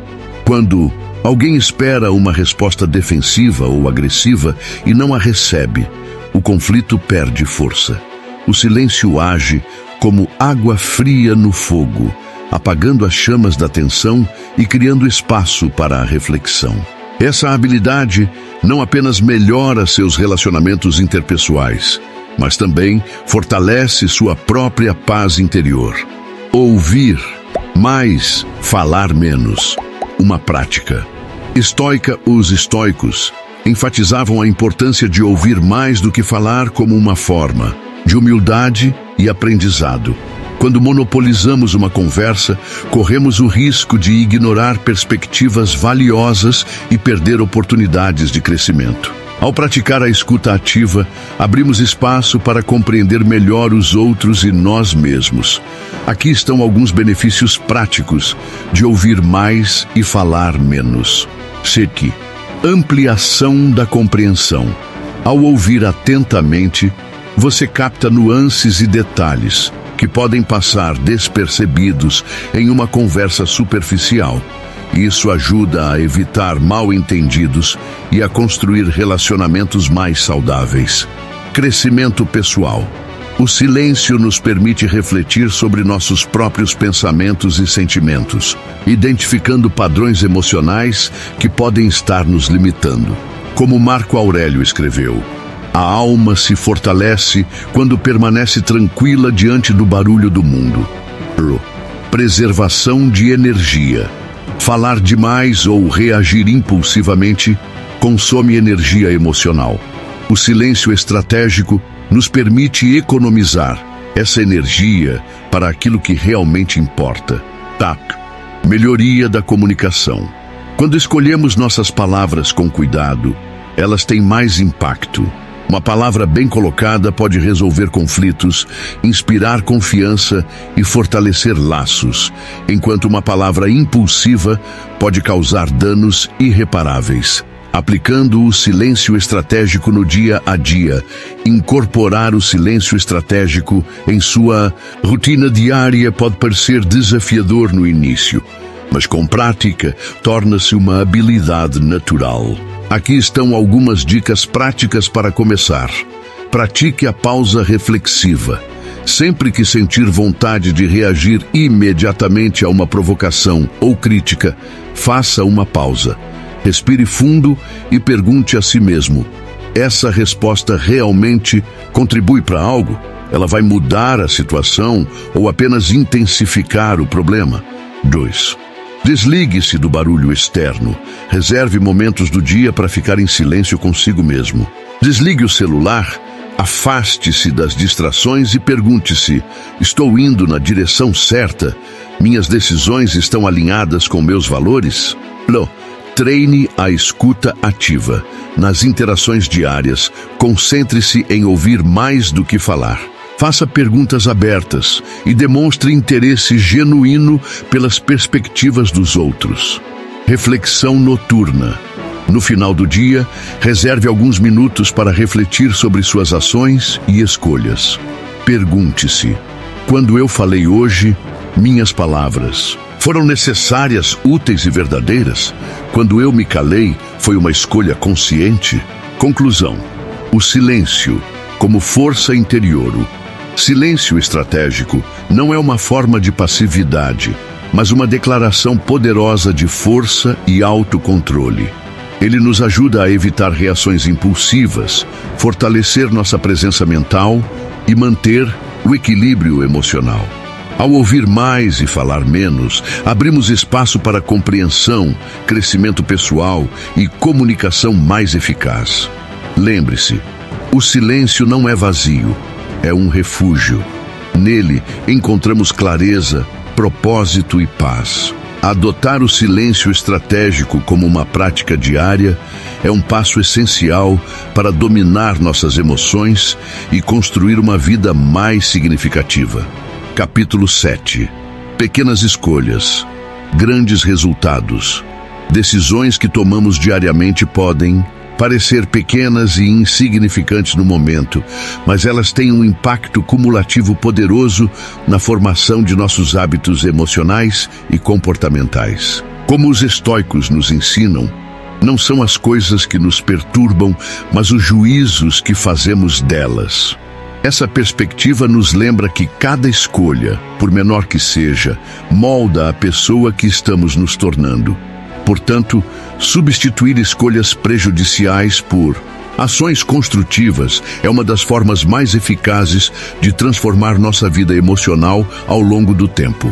Quando alguém espera uma resposta defensiva ou agressiva e não a recebe, o conflito perde força. O silêncio age como água fria no fogo, apagando as chamas da tensão e criando espaço para a reflexão. Essa habilidade não apenas melhora seus relacionamentos interpessoais, mas também fortalece sua própria paz interior. Ouvir mais, falar menos. Uma prática estoica. Os estoicos enfatizavam a importância de ouvir mais do que falar como uma forma de humildade e aprendizado. Quando monopolizamos uma conversa, corremos o risco de ignorar perspectivas valiosas e perder oportunidades de crescimento. Ao praticar a escuta ativa, abrimos espaço para compreender melhor os outros e nós mesmos. Aqui estão alguns benefícios práticos de ouvir mais e falar menos. SETI. Ampliação da compreensão. Ao ouvir atentamente, você capta nuances e detalhes que podem passar despercebidos em uma conversa superficial. Isso ajuda a evitar mal-entendidos e a construir relacionamentos mais saudáveis. Crescimento pessoal. O silêncio nos permite refletir sobre nossos próprios pensamentos e sentimentos, identificando padrões emocionais que podem estar nos limitando. Como Marco Aurélio escreveu: a A alma se fortalece quando permanece tranquila diante do barulho do mundo. Preservação de energia. Falar demais ou reagir impulsivamente consome energia emocional. O silêncio estratégico nos permite economizar essa energia para aquilo que realmente importa. Melhoria da comunicação. Quando escolhemos nossas palavras com cuidado, elas têm mais impacto. Uma palavra bem colocada pode resolver conflitos, inspirar confiança e fortalecer laços, enquanto uma palavra impulsiva pode causar danos irreparáveis. Aplicando o silêncio estratégico no dia a dia, incorporar o silêncio estratégico em sua rotina diária pode parecer desafiador no início, mas com prática torna-se uma habilidade natural. Aqui estão algumas dicas práticas para começar. Pratique a pausa reflexiva. Sempre que sentir vontade de reagir imediatamente a uma provocação ou crítica, faça uma pausa. Respire fundo e pergunte a si mesmo: essa resposta realmente contribui para algo? Ela vai mudar a situação ou apenas intensificar o problema? 2. Desligue-se do barulho externo. Reserve momentos do dia para ficar em silêncio consigo mesmo. Desligue o celular, afaste-se das distrações e pergunte-se: estou indo na direção certa? Minhas decisões estão alinhadas com meus valores? Treine a escuta ativa. Nas interações diárias, concentre-se em ouvir mais do que falar. Faça perguntas abertas e demonstre interesse genuíno pelas perspectivas dos outros. Reflexão noturna. No final do dia, reserve alguns minutos para refletir sobre suas ações e escolhas. Pergunte-se: quando eu falei hoje, minhas palavras foram necessárias, úteis e verdadeiras? Quando eu me calei, foi uma escolha consciente? Conclusão: o silêncio como força interior. Silêncio estratégico não é uma forma de passividade, mas uma declaração poderosa de força e autocontrole. Ele nos ajuda a evitar reações impulsivas, fortalecer nossa presença mental e manter o equilíbrio emocional. Ao ouvir mais e falar menos, abrimos espaço para compreensão, crescimento pessoal e comunicação mais eficaz. Lembre-se, o silêncio não é vazio, é um refúgio. Nele encontramos clareza, propósito e paz. Adotar o silêncio estratégico como uma prática diária é um passo essencial para dominar nossas emoções e construir uma vida mais significativa. Capítulo 7. Pequenas escolhas, grandes resultados. Decisões que tomamos diariamente podem parecer pequenas e insignificantes no momento, mas elas têm um impacto cumulativo poderoso na formação de nossos hábitos emocionais e comportamentais. Como os estoicos nos ensinam, não são as coisas que nos perturbam, mas os juízos que fazemos delas. Essa perspectiva nos lembra que cada escolha, por menor que seja, molda a pessoa que estamos nos tornando. Portanto, substituir escolhas prejudiciais por ações construtivas é uma das formas mais eficazes de transformar nossa vida emocional ao longo do tempo.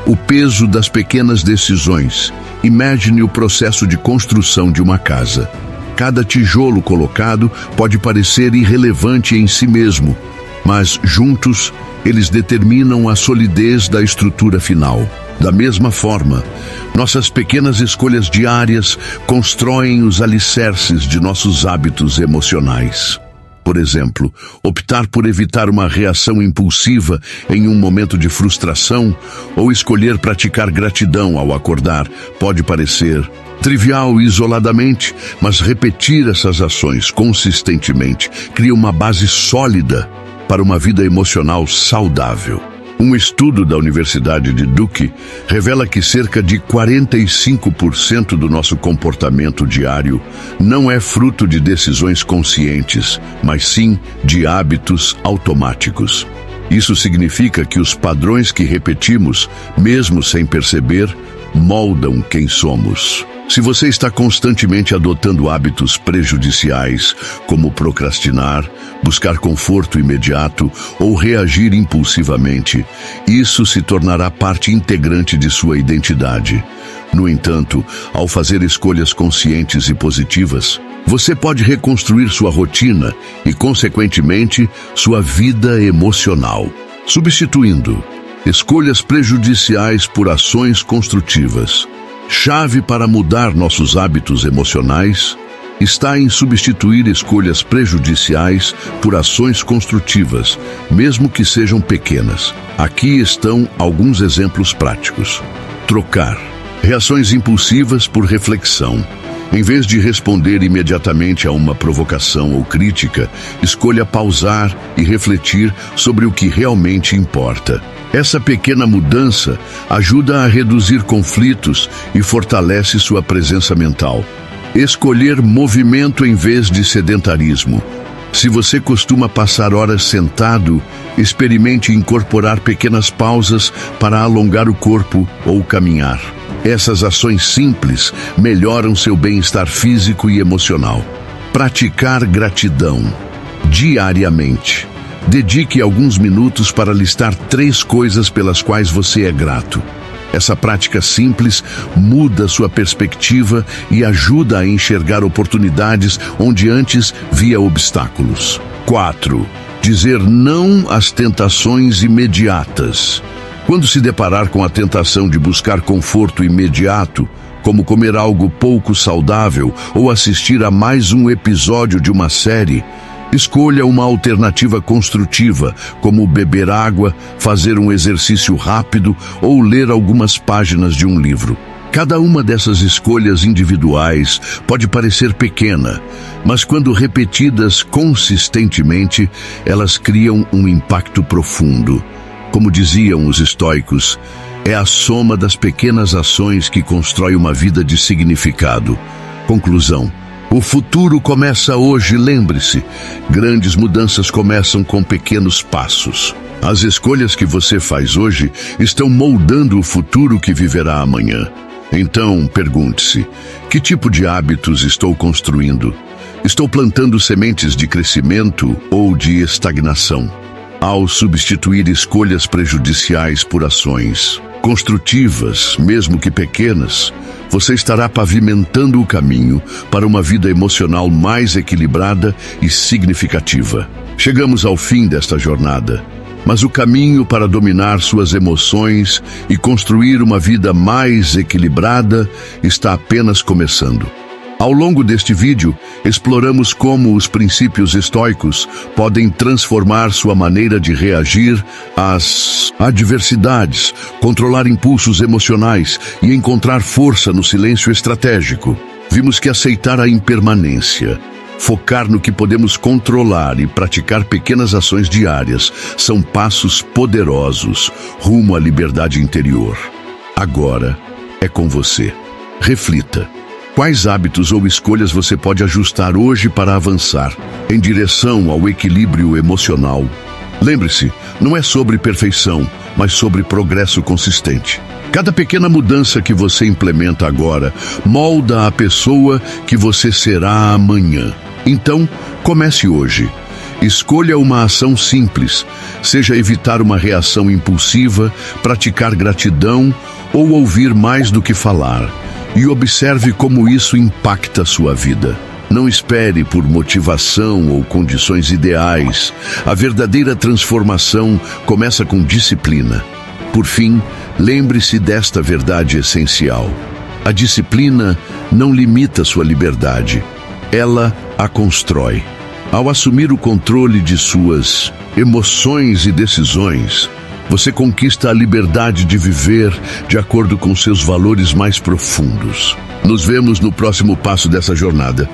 O peso das pequenas decisões. Imagine o processo de construção de uma casa. Cada tijolo colocado pode parecer irrelevante em si mesmo, mas juntos eles determinam a solidez da estrutura final. Da mesma forma, nossas pequenas escolhas diárias constroem os alicerces de nossos hábitos emocionais. Por exemplo, optar por evitar uma reação impulsiva em um momento de frustração ou escolher praticar gratidão ao acordar pode parecer trivial isoladamente, mas repetir essas ações consistentemente cria uma base sólida para uma vida emocional saudável. Um estudo da Universidade de Duke revela que cerca de 45% do nosso comportamento diário não é fruto de decisões conscientes, mas sim de hábitos automáticos. Isso significa que os padrões que repetimos, mesmo sem perceber, moldam quem somos. Se você está constantemente adotando hábitos prejudiciais, como procrastinar, buscar conforto imediato ou reagir impulsivamente, isso se tornará parte integrante de sua identidade. No entanto, ao fazer escolhas conscientes e positivas, você pode reconstruir sua rotina e, consequentemente, sua vida emocional, substituindo escolhas prejudiciais por ações construtivas. Chave para mudar nossos hábitos emocionais está em substituir escolhas prejudiciais por ações construtivas, mesmo que sejam pequenas. Aqui estão alguns exemplos práticos. Trocar reações impulsivas por reflexão. Em vez de responder imediatamente a uma provocação ou crítica, escolha pausar e refletir sobre o que realmente importa. Essa pequena mudança ajuda a reduzir conflitos e fortalece sua presença mental. Escolher movimento em vez de sedentarismo. Se você costuma passar horas sentado, experimente incorporar pequenas pausas para alongar o corpo ou caminhar. Essas ações simples melhoram seu bem-estar físico e emocional. Praticar gratidão diariamente. Dedique alguns minutos para listar 3 coisas pelas quais você é grato. Essa prática simples muda sua perspectiva e ajuda a enxergar oportunidades onde antes via obstáculos. 4. Dizer não às tentações imediatas. Quando se deparar com a tentação de buscar conforto imediato, como comer algo pouco saudável ou assistir a mais um episódio de uma série, escolha uma alternativa construtiva, como beber água, fazer um exercício rápido ou ler algumas páginas de um livro. Cada uma dessas escolhas individuais pode parecer pequena, mas quando repetidas consistentemente, elas criam um impacto profundo. Como diziam os estoicos, é a soma das pequenas ações que constrói uma vida de significado. Conclusão. O futuro começa hoje, lembre-se. Grandes mudanças começam com pequenos passos. As escolhas que você faz hoje estão moldando o futuro que viverá amanhã. Então, pergunte-se, que tipo de hábitos estou construindo? Estou plantando sementes de crescimento ou de estagnação? Ao substituir escolhas prejudiciais por ações construtivas, mesmo que pequenas, você estará pavimentando o caminho para uma vida emocional mais equilibrada e significativa. Chegamos ao fim desta jornada, mas o caminho para dominar suas emoções e construir uma vida mais equilibrada está apenas começando. Ao longo deste vídeo, exploramos como os princípios estoicos podem transformar sua maneira de reagir às adversidades, controlar impulsos emocionais e encontrar força no silêncio estratégico. Vimos que aceitar a impermanência, focar no que podemos controlar e praticar pequenas ações diárias são passos poderosos rumo à liberdade interior. Agora é com você. Reflita. Quais hábitos ou escolhas você pode ajustar hoje para avançar em direção ao equilíbrio emocional? Lembre-se, não é sobre perfeição, mas sobre progresso consistente. Cada pequena mudança que você implementa agora molda a pessoa que você será amanhã. Então, comece hoje. Escolha uma ação simples, seja evitar uma reação impulsiva, praticar gratidão ou ouvir mais do que falar. E observe como isso impacta sua vida. Não espere por motivação ou condições ideais. A verdadeira transformação começa com disciplina. Por fim, lembre-se desta verdade essencial. A disciplina não limita sua liberdade, ela a constrói. Ao assumir o controle de suas emoções e decisões, você conquista a liberdade de viver de acordo com seus valores mais profundos. Nos vemos no próximo passo dessa jornada.